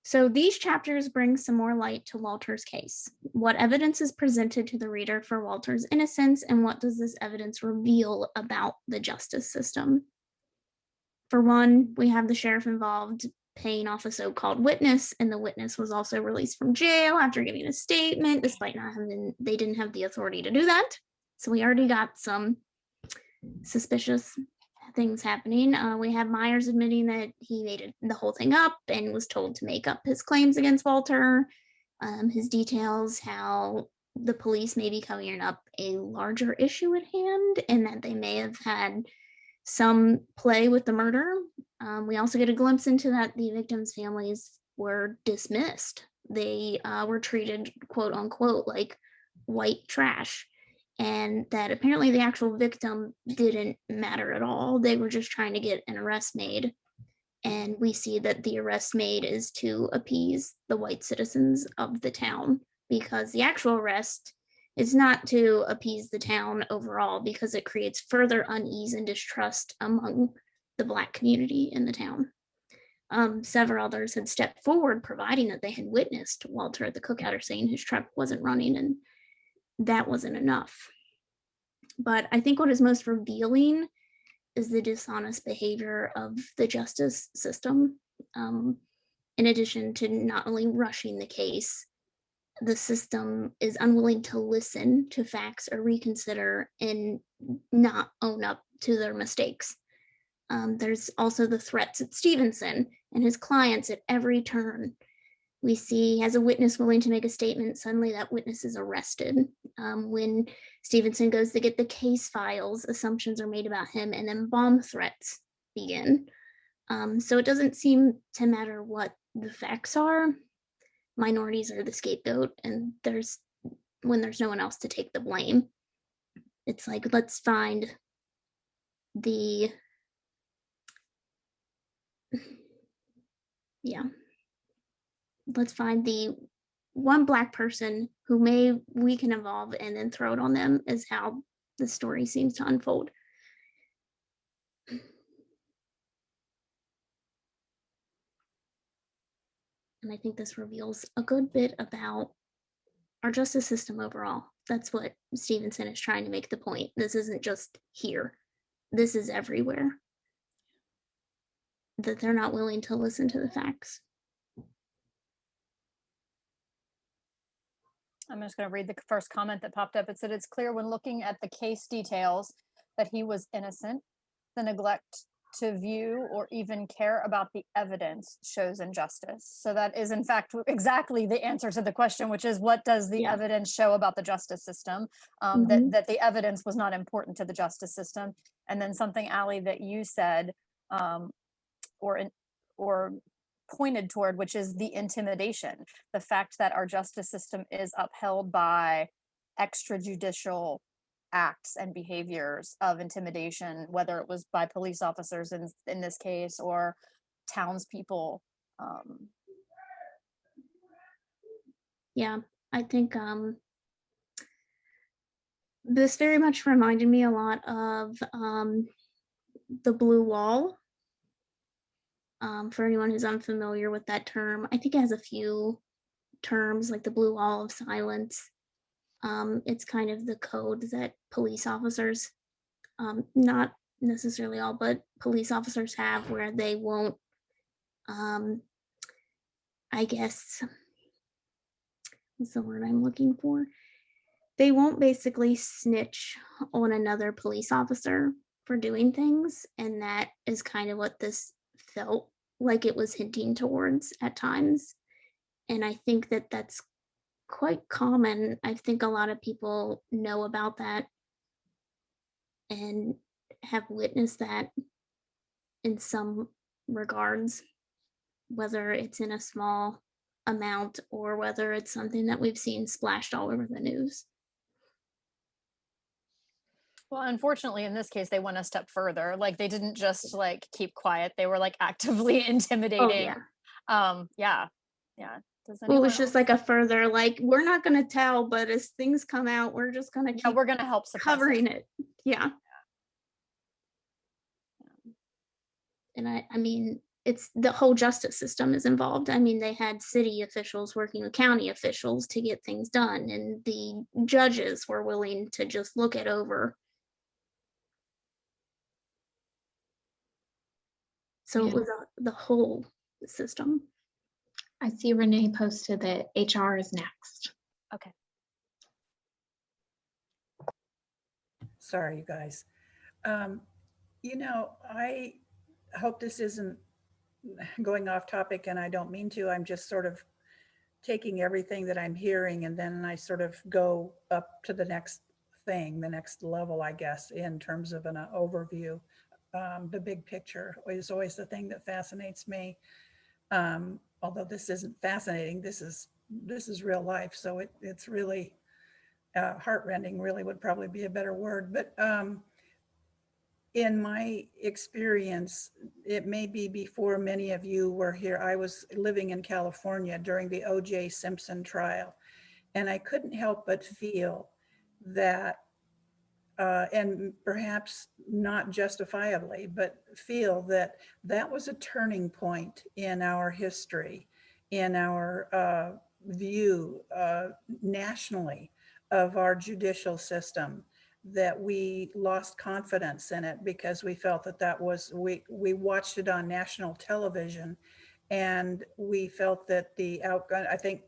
So these chapters bring some more light to Walter's case. What evidence is presented to the reader for Walter's innocence, and what does this evidence reveal about the justice system? For one, we have the sheriff involved paying off a so-called witness, and the witness was also released from jail after giving a statement, despite they didn't have the authority to do that. So we already got some suspicious things happening. We have Myers admitting that he made the whole thing up and was told to make up his claims against Walter. His details how the police may be covering up a larger issue at hand and that they may have had some play with the murder. We also get a glimpse into that the victims' families were dismissed. They were treated, quote unquote, like white trash. And that apparently the actual victim didn't matter at all. They were just trying to get an arrest made. And we see that the arrest made is to appease the white citizens of the town, because the actual arrest is not to appease the town overall, because it creates further unease and distrust among the Black community in the town. Several others had stepped forward, providing that they had witnessed Walter at the cookout, or saying his truck wasn't running, and that wasn't enough. But I think what is most revealing is the dishonest behavior of the justice system. In addition to not only rushing the case, the system is unwilling to listen to facts or reconsider and not own up to their mistakes. There's also the threats at Stevenson and his clients at every turn. We see as a witness willing to make a statement, suddenly that witness is arrested. When Stevenson goes to get the case files, assumptions are made about him, and then bomb threats begin. So it doesn't seem to matter what the facts are. Minorities are the scapegoat, and when there's no one else to take the blame, it's like, let's find the one Black person who we can involve and then throw it on them, is how the story seems to unfold. And I think this reveals a good bit about our justice system overall. That's what Stevenson is trying to make the point. This isn't just here. This is everywhere. That they're not willing to listen to the facts. I'm just going to read the first comment that popped up. It said, it's clear when looking at the case details that he was innocent. The neglect to view or even care about the evidence shows injustice. So that is in fact exactly the answer to the question, which is, what does the evidence show about the justice system? That the evidence was not important to the justice system. And then something, Allie, that you said or pointed toward, which is the intimidation, the fact that our justice system is upheld by extrajudicial acts and behaviors of intimidation, whether it was by police officers in this case or townspeople. Yeah, I think this very much reminded me a lot of the blue wall. For anyone who's unfamiliar with that term, I think it has a few terms like the blue wall of silence. It's kind of the code that police officers, not necessarily all, but police officers have, where they won't, I guess, what's the word I'm looking for? They won't basically snitch on another police officer for doing things. And that is kind of what this felt like it was hinting towards at times. And I think that that's quite common. I think a lot of people know about that and have witnessed that in some regards, whether it's in a small amount or whether it's something that we've seen splashed all over the news. Well, unfortunately, in this case, they went a step further. Like, they didn't just like keep quiet; they were like actively intimidating. Oh, yeah. Well, it was just like a further, like, we're not going to tell, but as things come out, we're just going to keep we're going to help covering it. Yeah. And I mean, it's the whole justice system is involved. I mean, they had city officials working with county officials to get things done, and the judges were willing to just look it over. So it was the whole system. I see Renee posted that HR is next. Okay. Sorry, you guys. You know, I hope this isn't going off topic, and I don't mean to. I'm just sort of taking everything that I'm hearing, and then I sort of go up to the next thing, the next level, I guess, in terms of an overview. The big picture is always the thing that fascinates me. Although this isn't fascinating, this is real life. So it's really heartrending, really would probably be a better word. But in my experience, it may be before many of you were here. I was living in California during the O.J. Simpson trial, and I couldn't help but feel that, and perhaps not justifiably, but feel that that was a turning point in our history, in our view nationally of our judicial system. that we lost confidence in it because we felt that we watched it on national television, and we felt that the outcome, I think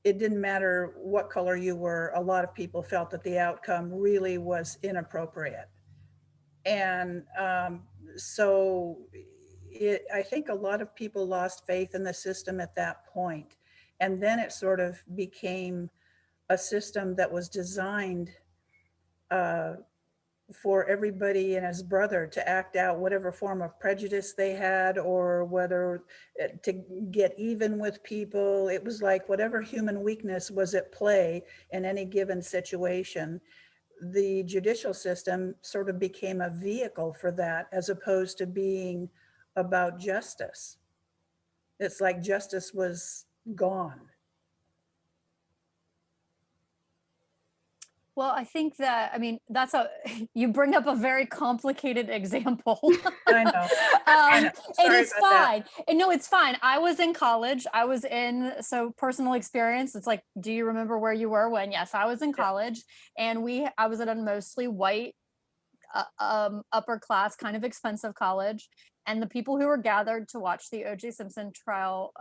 it didn't matter what color you were, a lot of people felt that the outcome really was inappropriate. And so I think a lot of people lost faith in the system at that point. And then it sort of became a system that was designed for everybody and his brother to act out whatever form of prejudice they had, or whether to get even with people. It was like whatever human weakness was at play in any given situation. The judicial system sort of became a vehicle for that, as opposed to being about justice. It's like justice was gone. Well, I think that, I mean, you bring up a very complicated example. I know. I know. And Sorry it's about that. fine. And no, it's fine. I was in college. So personal experience. It's like, do you remember where you were when? Yes, I was in college, and I was at a mostly white, upper class, kind of expensive college. And the people who were gathered to watch the O.J. Simpson trial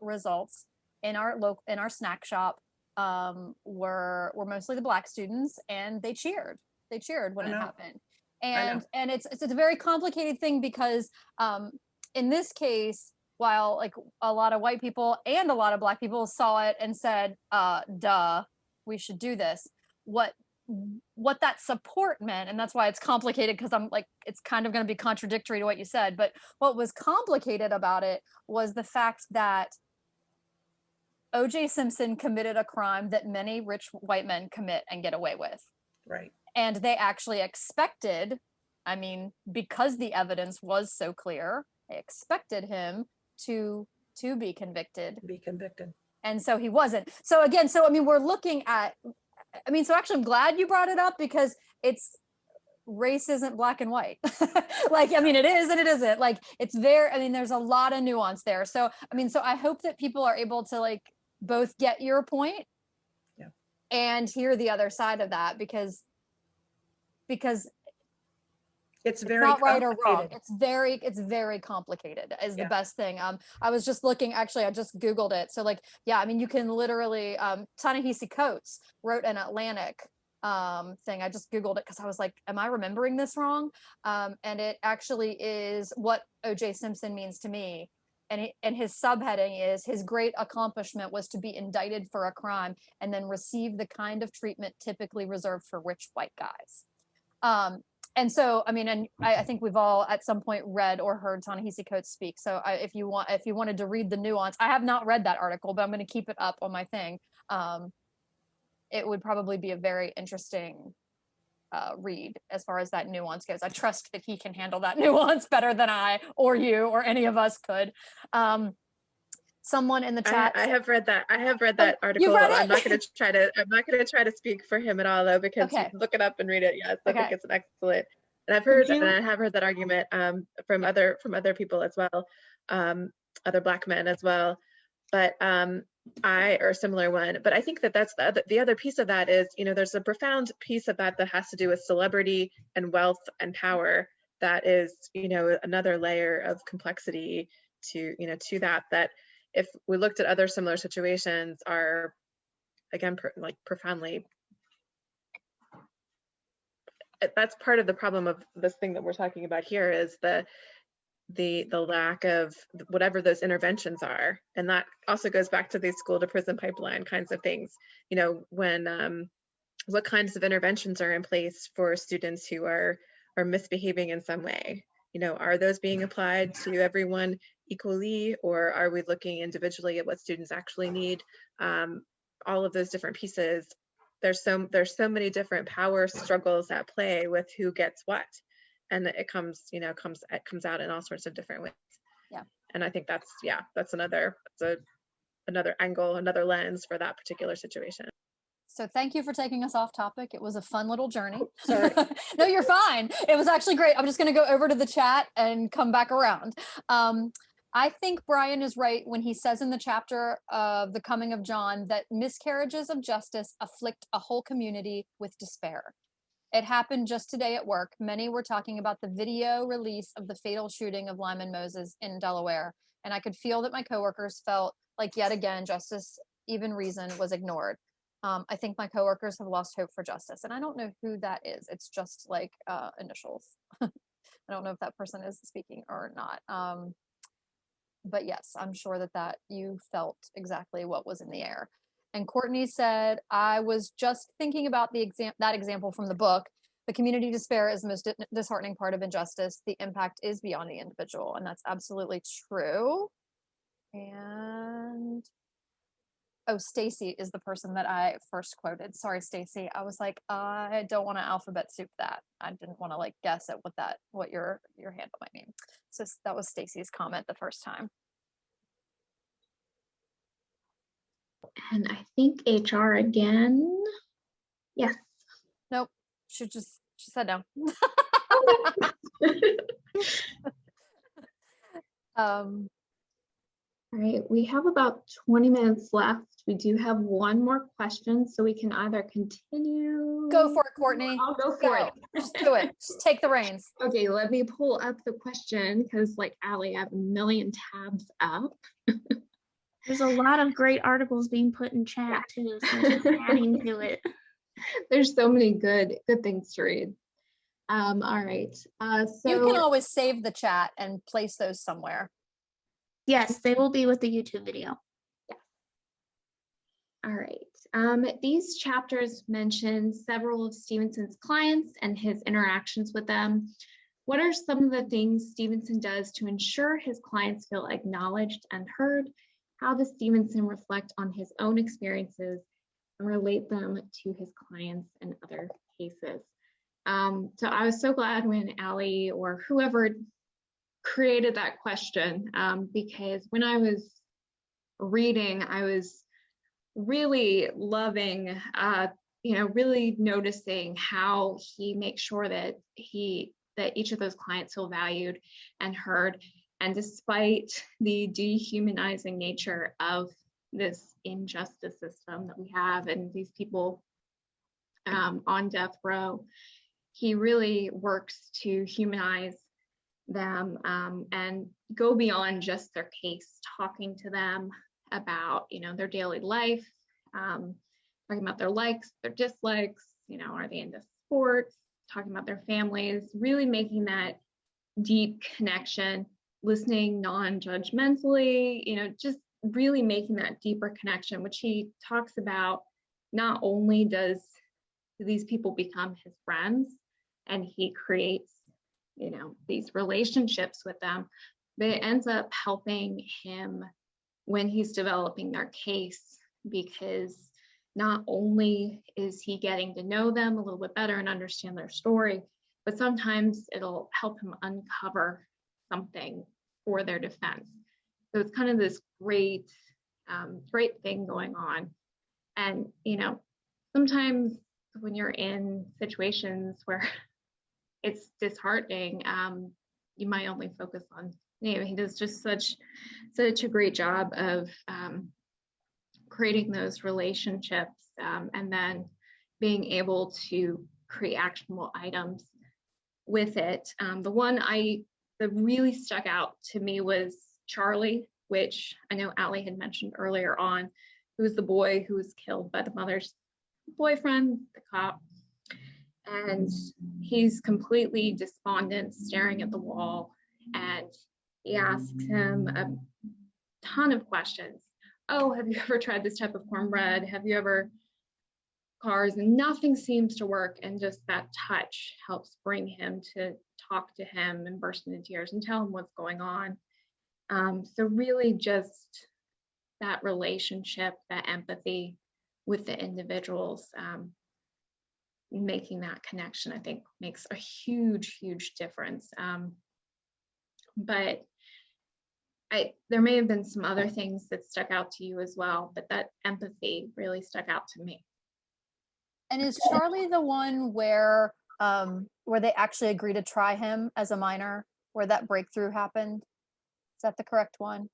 results in our snack shop were mostly the Black students, and they cheered when it happened. And it's a very complicated thing, because in this case, while like a lot of white people and a lot of Black people saw it and said, duh, we should do this, what that support meant, and that's why it's complicated, because I'm like, it's kind of going to be contradictory to what you said, but what was complicated about it was the fact that O.J. Simpson committed a crime that many rich white men commit and get away with. Right. And they actually expected, I mean, because the evidence was so clear, they expected him to be convicted. And so he wasn't. So again, I mean, we're looking at, so actually I'm glad you brought it up, because race isn't black and white. Like, I mean, it is and it isn't. Like, there's a lot of nuance there. So, so I hope that people are able to like both get your point and hear the other side of that, because it's very not right or wrong. It's very complicated is the best thing. I was just looking, actually, I just Googled it. So like, yeah, you can literally, Ta-Nehisi Coates wrote an Atlantic thing. I just Googled it because I was like, am I remembering this wrong? And it actually is what O.J. Simpson means to me. And his subheading is, his great accomplishment was to be indicted for a crime and then receive the kind of treatment typically reserved for rich white guys. And so, and I think we've all at some point read or heard Ta-Nehisi Coates speak. So if you wanted to read the nuance, I have not read that article, but I'm going to keep it up on my thing. It would probably be a very interesting read as far as that nuance goes. I trust that he can handle that nuance better than I or you or any of us could. Someone in the chat. I have read that. Article. Read I'm not going to try to speak for him at all, though, because you can look it up and read it. Yes, I think it's an excellent. And I have heard that argument from other people as well, other Black men as well. But or a similar one. But I think that's the other piece of that is, there's a profound piece of that has to do with celebrity and wealth and power. That is, another layer of complexity to that if we looked at other similar situations are, again, profoundly, that's part of the problem of this thing that we're talking about here, is the lack of whatever those interventions are. And that also goes back to these school to prison pipeline kinds of things, when what kinds of interventions are in place for students who are misbehaving in some way. Are those being applied to everyone equally, or are we looking individually at what students actually need? All of those different pieces. There's so many different power struggles at play with who gets what, and it comes out in all sorts of different ways. Yeah. And I think that's another angle, another lens for that particular situation. So thank you for taking us off topic. It was a fun little journey. Sorry. No, you're fine. It was actually great. I'm just going to go over to the chat and come back around. I think Bryan is right when he says in the chapter of The Coming of John that miscarriages of justice afflict a whole community with despair. It happened just today at work. Many were talking about the video release of the fatal shooting of Lyman Moses in Delaware, and I could feel that my coworkers felt like yet again justice, even reason, was ignored. I think my coworkers have lost hope for justice, and I don't know who that is. It's just like initials. I don't know if that person is speaking or not. But yes, I'm sure that you felt exactly what was in the air. And Courtney said, I was just thinking about that example from the book. The community despair is the most disheartening part of injustice. The impact is beyond the individual, and that's absolutely true. And oh, Stacy is the person that I first quoted. Sorry, Stacy. I was like, I don't want to alphabet soup that. I didn't want to like guess at what your handle might mean. So that was Stacy's comment the first time. And I think HR again. Yes. Nope. She said no. All right, we have about 20 minutes left. We do have one more question, so we can either continue. Go for it, Courtney. I'll go for it. Just do it. Just take the reins. Okay, let me pull up the question because, like Allie, I have a million tabs up. There's a lot of great articles being put in chat too, so just adding to it. There's so many good things to read. All right. So you can always save the chat and place those somewhere. Yes, they will be with the YouTube video. Yes. All right. These chapters mention several of Stevenson's clients and his interactions with them. What are some of the things Stevenson does to ensure his clients feel acknowledged and heard? How does Stevenson reflect on his own experiences and relate them to his clients in other cases? So I was so glad when Allie or whoever created that question, because when I was reading, I was really loving, really noticing how he makes sure that each of those clients feel valued and heard. And despite the dehumanizing nature of this injustice system that we have and these people on death row, he really works to humanize them and go beyond just their case, talking to them about, their daily life, talking about their likes, their dislikes, are they into sports, talking about their families, really making that deep connection, listening non-judgmentally, just really making that deeper connection, which he talks about. Not only does these people become his friends and he creates, these relationships with them, but it ends up helping him when he's developing their case, because not only is he getting to know them a little bit better and understand their story, but sometimes it'll help him uncover something for their defense. So it's kind of this great thing going on. And, sometimes when you're in situations where it's disheartening, you might only focus on, he does just such a great job of creating those relationships and then being able to create actionable items with it. The one that really stuck out to me was Charlie, which I know Allie had mentioned earlier on, who was the boy who was killed by the mother's boyfriend, the cop. And he's completely despondent, staring at the wall. And he asks him a ton of questions. Oh, have you ever tried this type of cornbread? Have you ever cars? And nothing seems to work. And just that touch helps bring him to talk to him and burst into tears and tell him what's going on. So really just that relationship, that empathy with the individuals, making that connection, I think makes a huge difference. But there may have been some other things that stuck out to you as well, but that empathy really stuck out to me. And is Charlie the one where they actually agree to try him as a minor, where that breakthrough happened? Is that the correct one?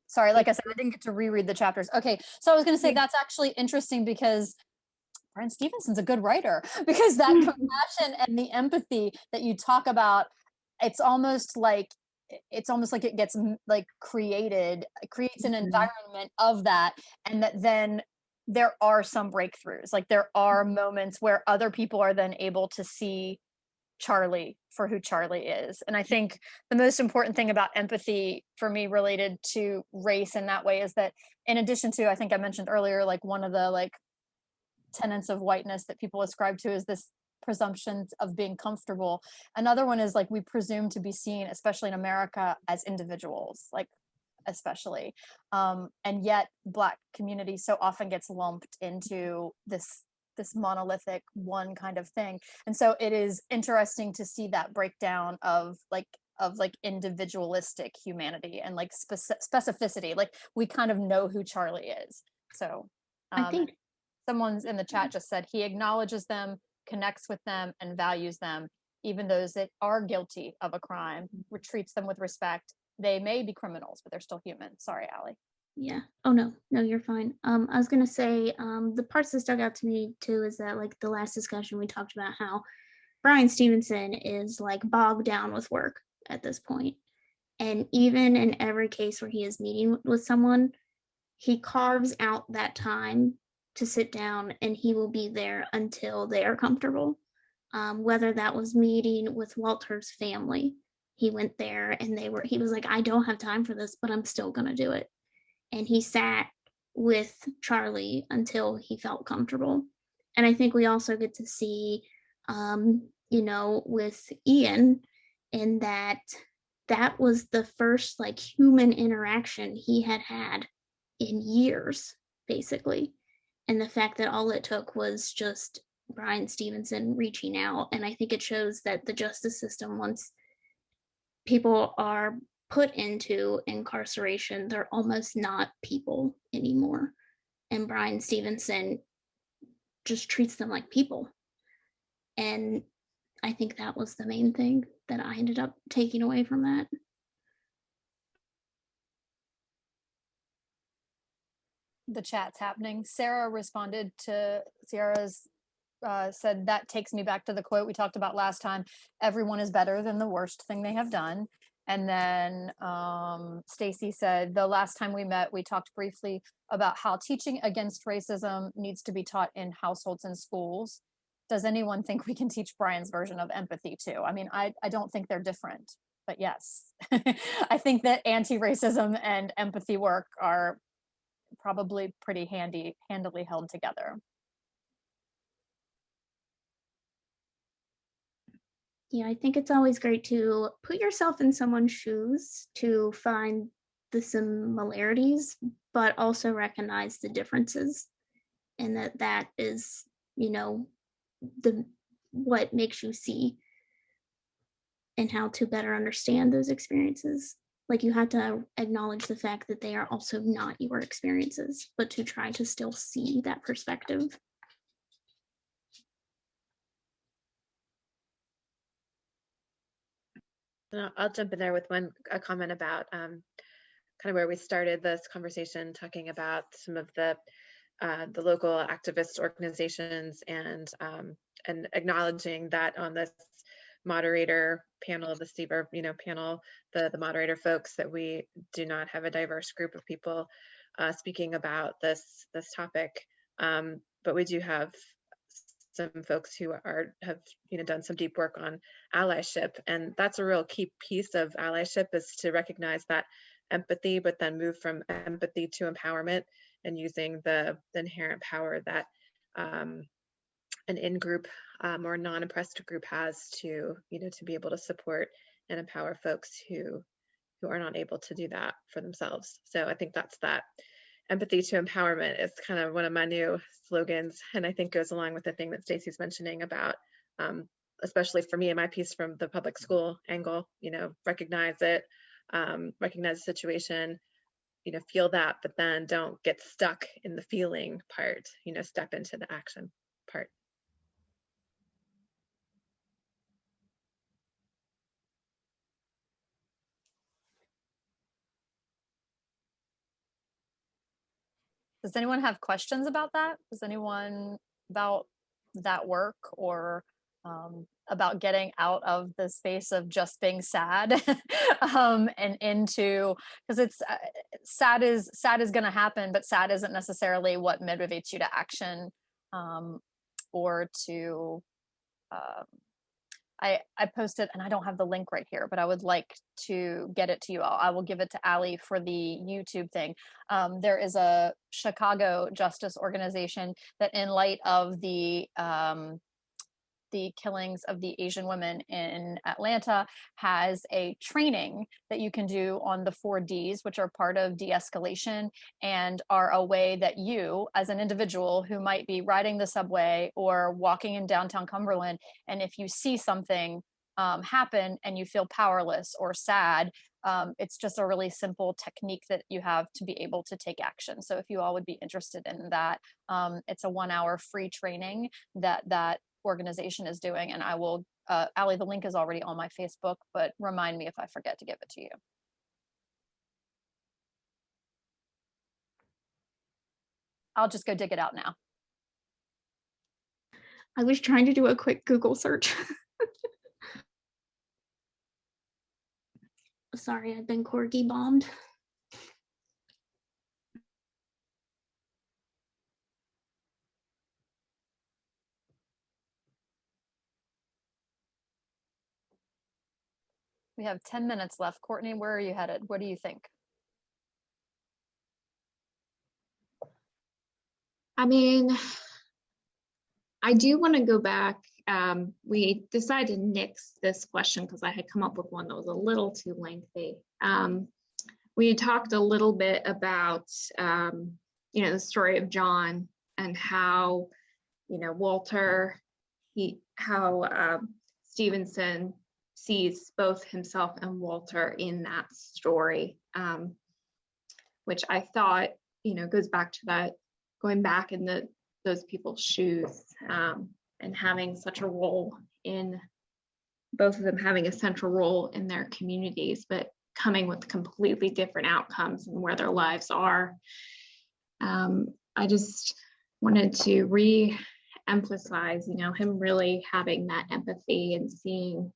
Sorry, like I said, I didn't get to reread the chapters. Okay, so I was going to say that's actually interesting because Bryan Stevenson's a good writer, because that compassion and the empathy that you talk about, it's almost like it gets like creates an environment of that, and that then there are some breakthroughs. Like there are moments where other people are then able to see Charlie for who Charlie is. And I think the most important thing about empathy for me related to race in that way is that, in addition to, I think I mentioned earlier, like one of the like tenets of whiteness that people ascribe to is this presumption of being comfortable. Another one is like we presume to be seen, especially in America, as individuals, like especially. And yet Black community so often gets lumped into this monolithic one kind of thing. And so it is interesting to see that breakdown of individualistic humanity and like specificity. Like we kind of know who Charlie is. So I think someone's in the chat just said he acknowledges them, connects with them, and values them. Even those that are guilty of a crime, treats them with respect. They may be criminals, but they're still human. Sorry, Allie. Yeah. Oh no, you're fine. I was gonna say, the parts that stuck out to me too is that like the last discussion we talked about how Bryan Stevenson is like bogged down with work at this point. And even in every case where he is meeting with someone, he carves out that time to sit down and he will be there until they are comfortable. Whether that was meeting with Walter's family, he went there and he was like, I don't have time for this, but I'm still gonna do it. And he sat with Charlie until he felt comfortable. And I think we also get to see, with Ian, in that was the first like human interaction he had in years, basically. And the fact that all it took was just Bryan Stevenson reaching out. And I think it shows that the justice system, once people are put into incarceration, they're almost not people anymore. And Bryan Stevenson just treats them like people. And I think that was the main thing that I ended up taking away from that. The chat's happening. Sarah responded to Sierra's said that takes me back to the quote we talked about last time. Everyone is better than the worst thing they have done. And then Stacy said, the last time we met, we talked briefly about how teaching against racism needs to be taught in households and schools. Does anyone think we can teach Bryan's version of empathy too? I mean, I don't think they're different, but yes. I think that anti-racism and empathy work are probably pretty handily held together. Yeah, I think it's always great to put yourself in someone's shoes to find the similarities, but also recognize the differences. And that is, what makes you see and how to better understand those experiences. Like you have to acknowledge the fact that they are also not your experiences, but to try to still see that perspective. I'll jump in there with a comment about kind of where we started this conversation, talking about some of the local activist organizations and acknowledging that on this moderator panel, the CBER panel, the moderator folks, that we do not have a diverse group of people speaking about this topic, but we do have some folks who have done some deep work on allyship, and that's a real key piece of allyship, is to recognize that empathy, but then move from empathy to empowerment, and using the inherent power that an in-group or non-oppressed group has to be able to support and empower folks who are not able to do that for themselves. So I think that's that. Empathy to empowerment is kind of one of my new slogans, and I think goes along with the thing that Stacey's mentioning about, especially for me in my piece from the public school angle, recognize it, recognize the situation, feel that, but then don't get stuck in the feeling part, step into the action part. Does anyone have questions about that? Does anyone about that work, or about getting out of the space of just being sad and into, because it's sad is going to happen, but sad isn't necessarily what motivates you to action, or to I posted, and I don't have the link right here, but I would like to get it to you all. I will give it to Allie for the YouTube thing. There is a Chicago justice organization that, in light of the killings of the Asian women in Atlanta, has a training that you can do on the 4Ds, which are part of de-escalation and are a way that you, as an individual who might be riding the subway or walking in downtown Cumberland, and if you see something happen and you feel powerless or sad, it's just a really simple technique that you have to be able to take action. So if you all would be interested in that, it's a 1-hour free training that organization is doing, and I will, Allie, the link is already on my Facebook, but remind me if I forget to give it to you. I'll just go dig it out now. I was trying to do a quick Google search. Sorry, I've been corgi bombed. We have 10 minutes left. Courtney, where are you headed? What do you think? I mean, I do want to go back. We decided to nix this question because I had come up with one that was a little too lengthy. We talked a little bit about, the story of John and how, Walter, how Stevenson sees both himself and Walter in that story, which I thought, goes back to that, going back in those people's shoes, and having such a role in, both of them having a central role in their communities, but coming with completely different outcomes and where their lives are. I just wanted to re-emphasize, him really having that empathy and seeing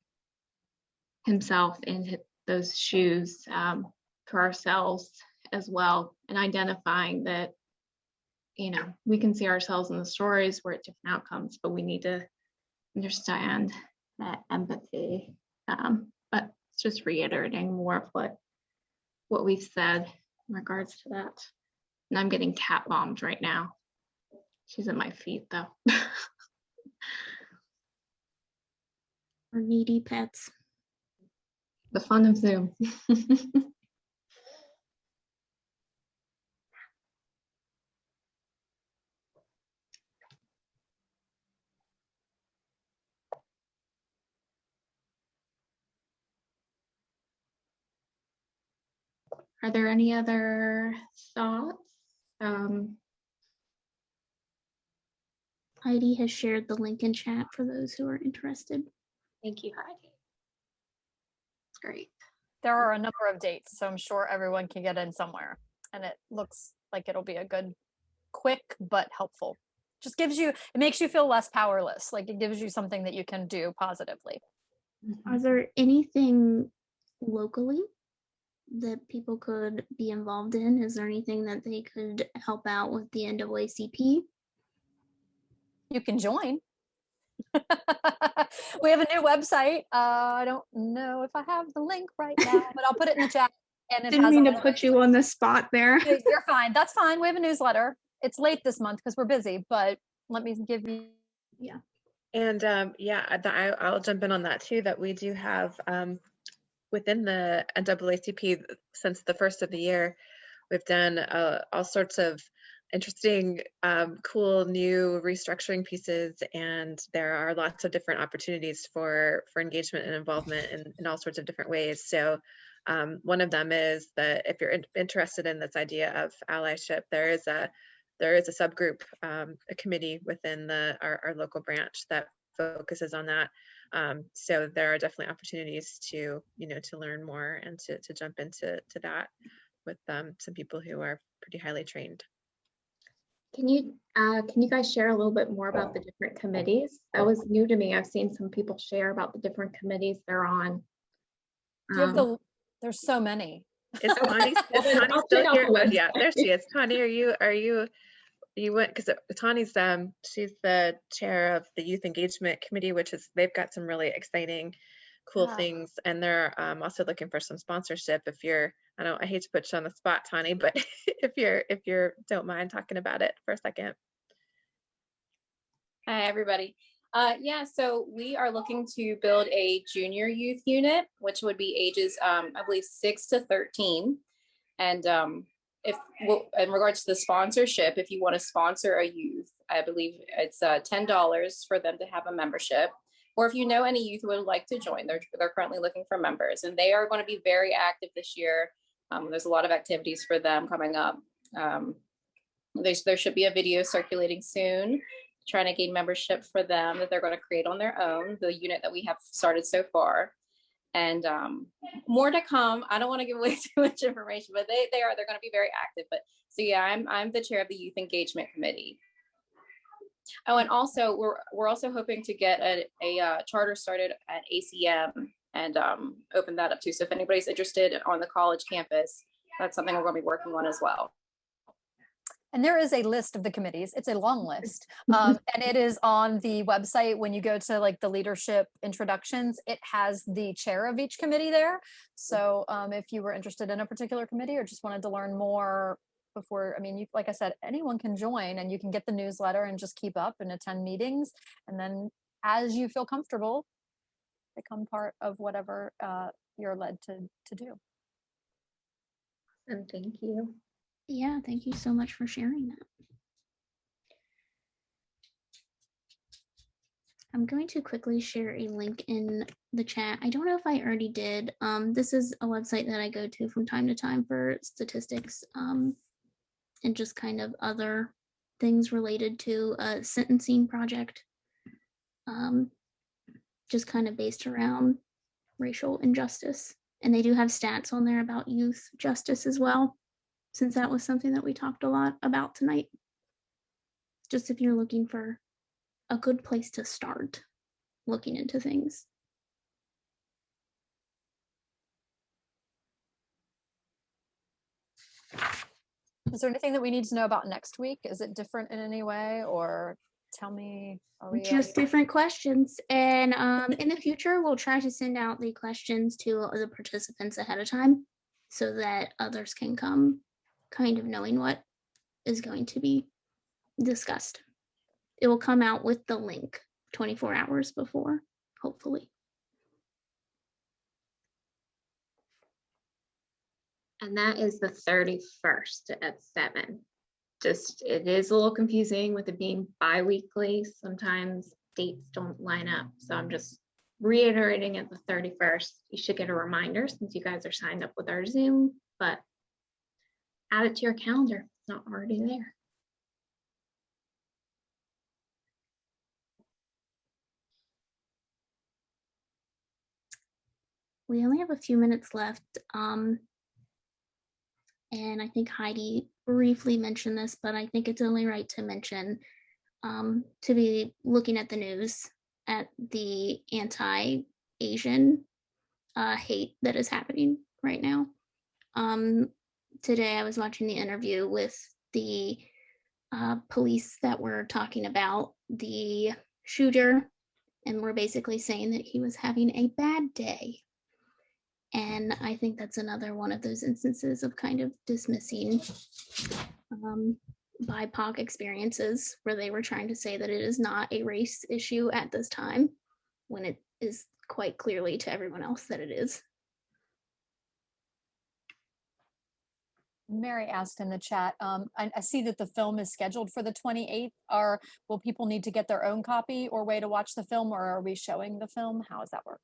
himself in those shoes, for ourselves as well, and identifying that, we can see ourselves in the stories where it's different outcomes, but we need to understand that empathy. But it's just reiterating more of what we've said in regards to that. And I'm getting cat bombed right now. She's at my feet though. Or needy pets. The fun of Zoom. Are there any other thoughts? Heidi has shared the link in chat for those who are interested. Thank you, Heidi. It's great. There are a number of dates, so I'm sure everyone can get in somewhere. And it looks like it'll be a good, quick, but helpful. Just gives you, it makes you feel less powerless. Like it gives you something that you can do positively. Are there anything locally that people could be involved in? Is there anything that they could help out with the NAACP? You can join. We have a new website. I don't know if I have the link right now, but I'll put it in the chat. And it Didn't has mean all to the put you on the spot there. You're fine. That's fine. We have a newsletter. It's late this month because we're busy, but let me give you. Yeah. And I'll jump in on that too, that we do have within the NAACP, since the first of the year, we've done all sorts of interesting, cool new restructuring pieces, and there are lots of different opportunities for engagement and involvement in all sorts of different ways. So one of them is that if you're interested in this idea of allyship, there is a subgroup, a committee within our local branch that focuses on that. So there are definitely opportunities to learn more and to jump into that with some people who are pretty highly trained. Can you guys share a little bit more about the different committees? That was new to me. I've seen some people share about the different committees they're on. Do you have there's so many. Is Tani, is Tani I'll still check out here? the Oh, yeah, website. there she is. Tani, you went, because Tani's she's the chair of the Youth Engagement Committee, which is, they've got some really exciting, cool Ah. things, and they're also looking for some sponsorship. If you're, I hate to put you on the spot, Tani, but if you're don't mind talking about it for a second. Hi, everybody. Yeah, so we are looking to build a junior youth unit, which would be ages, I believe, 6 to 13. And in regards to the sponsorship, if you want to sponsor a youth, I believe it's $10 for them to have a membership. Or if you know any youth who would like to join, they're currently looking for members, and they are going to be very active this year. There's a lot of activities for them coming up. There should be a video circulating soon, trying to gain membership for them that they're going to create on their own, the unit that we have started so far. And more to come. I don't want to give away too much information, but they're going to be very active. But so yeah, I'm the chair of the Youth Engagement Committee. Oh, and also we're also hoping to get a charter started at ACM and open that up too. So if anybody's interested on the college campus, that's something we're going to be working on as well. And there is a list of the committees. It's a long list. And it is on the website. When you go to like the leadership introductions, it has the chair of each committee there. So if you were interested in a particular committee or just wanted to learn more before, like I said, anyone can join, and you can get the newsletter and just keep up and attend meetings. And then as you feel comfortable, become part of whatever you're led to do. And thank you. Yeah, thank you so much for sharing that. I'm going to quickly share a link in the chat. I don't know if I already did. This is a website that I go to from time to time for statistics and just kind of other things related to a sentencing project, just kind of based around racial injustice. And they do have stats on there about youth justice as well, since that was something that we talked a lot about tonight. Just if you're looking for a good place to start looking into things. Is there anything that we need to know about next week? Is it different in any way, or tell me? Just different questions. And in the future, we'll try to send out the questions to the participants ahead of time so that others can come kind of knowing what is going to be discussed. It will come out with the link 24 hours before, hopefully. And that is the 31st at 7. Just, it is a little confusing with it being bi-weekly. Sometimes dates don't line up. So I'm just reiterating at the 31st. You should get a reminder since you guys are signed up with our Zoom, but add it to your calendar. It's not already there. We only have a few minutes left. And I think Heidi briefly mentioned this, but I think it's only right to mention to be looking at the news at the anti-Asian hate that is happening right now. Today I was watching the interview with the police that were talking about the shooter, and were basically saying that he was having a bad day. And I think that's another one of those instances of kind of dismissing BIPOC experiences, where they were trying to say that it is not a race issue at this time, when it is quite clearly to everyone else that it is. Mary asked in the chat, I see that the film is scheduled for the 28th. Will people need to get their own copy or way to watch the film, or are we showing the film? How does that work?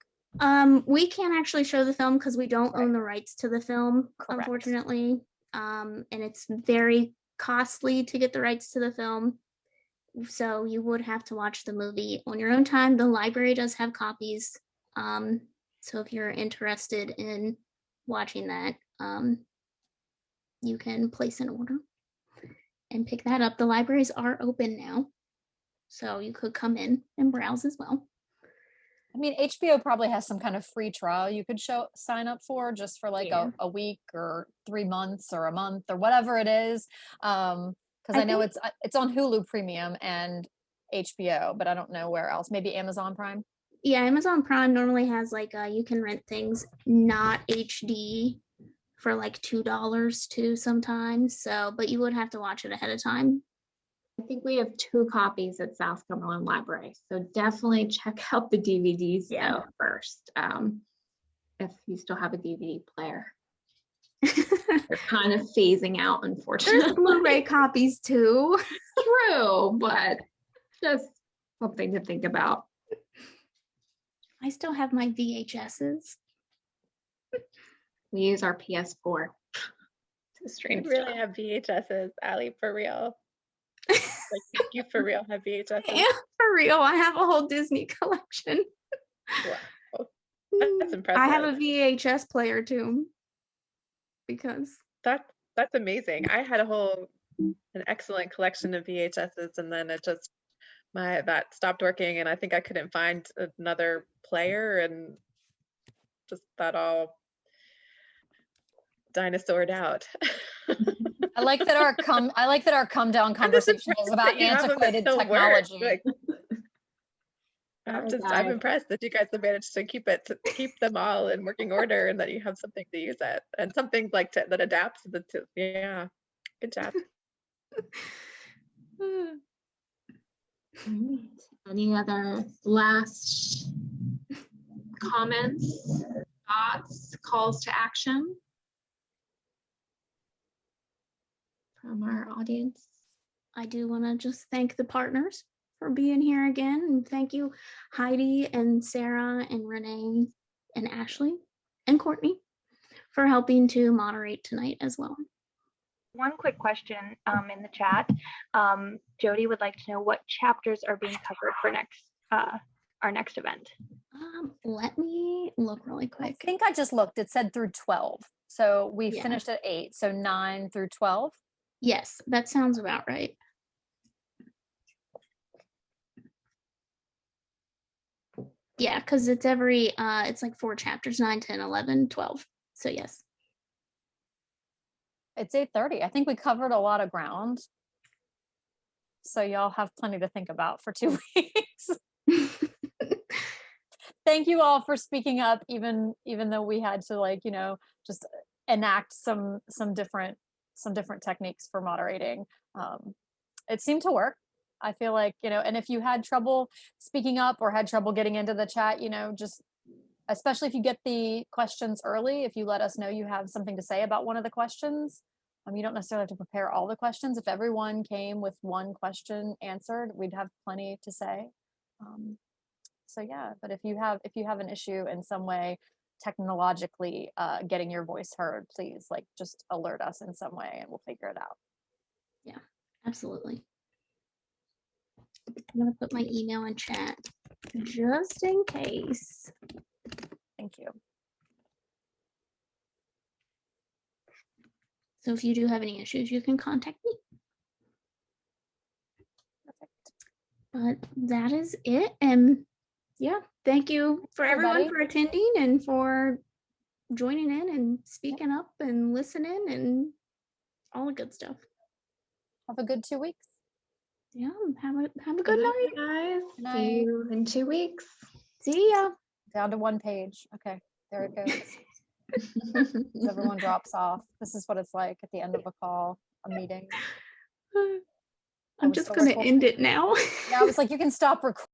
We can't actually show the film because we don't own the rights to the film, Correct. Unfortunately. And it's very costly to get the rights to the film. So you would have to watch the movie on your own time. The library does have copies. So if you're interested in watching that, you can place an order. and pick that up. The libraries are open now, so you could come in and browse as well. I mean, HBO probably has some kind of free trial you could sign up for just for like Yeah. a week or 3 months or a month or whatever it is. Because I know it's on Hulu Premium and HBO, but I don't know where else. Maybe Amazon Prime. Yeah, Amazon Prime normally has like you can rent things not HD for like $2 too sometimes. So, but you would have to watch it ahead of time. I think we have 2 copies at South Cumberland Library, so definitely check out the DVDs though first, if you still have a DVD player. They're kind of phasing out, There's unfortunately. Blu-ray copies too. True, but just something to think about. I still have my VHSs. We use our PS4 to stream You really stuff. have VHSs, Allie, for real. Like you for real have VHSs. Yeah, for real. I have a whole Disney collection. Wow. That's impressive. I have a VHS player too. Because That's amazing. I had an excellent collection of VHSs, and then it just that stopped working, and I think I couldn't find another player, and just that all dinosaured out. I like that our come down conversation is about that you have them that antiquated still work. technology. Like, I'm impressed that you guys have managed to keep them all in working order, and that you have something to use it, and something like that adapts to yeah. Good job. Any other last comments, thoughts, calls to action from our audience? I do want to just thank the partners for being here again. And thank you, Heidi and Sarah and Renee and Ashley and Courtney for helping to moderate tonight as well. One quick question in the chat. Jody would like to know what chapters are being covered for our next event. Let me look really quick. I think I just looked. It said through 12. So we finished at 8. So 9 through 12. Yes, that sounds about right. Yeah, because it's it's like 4 chapters, 9, 10, 11, 12. So yes. It's 8:30. I think we covered a lot of ground. So y'all have plenty to think about for 2 weeks. Thank you all for speaking up, even though we had to just enact some different techniques for moderating. It seemed to work. I feel like, and if you had trouble speaking up or had trouble getting into the chat, just especially if you get the questions early, if you let us know you have something to say about one of the questions, you don't necessarily have to prepare all the questions. If everyone came with one question answered, we'd have plenty to say. So yeah, but if you have an issue in some way technologically getting your voice heard, please just alert us in some way and we'll figure it out. Yeah, absolutely. I'm gonna put my email in chat just in case. Thank you. So if you do have any issues, you can contact me. Perfect. But that is it. And yeah, thank you for everyone for attending and for joining in and speaking up and listening and all the good stuff. Have a good 2 weeks. Yeah, have a good night, guys. See you in 2 weeks. See ya. Down to 1 page. Okay, there it goes. Everyone drops off. This is what it's like at the end of a call, a meeting. I'm just gonna end it now. Yeah, I was like, you can stop recording.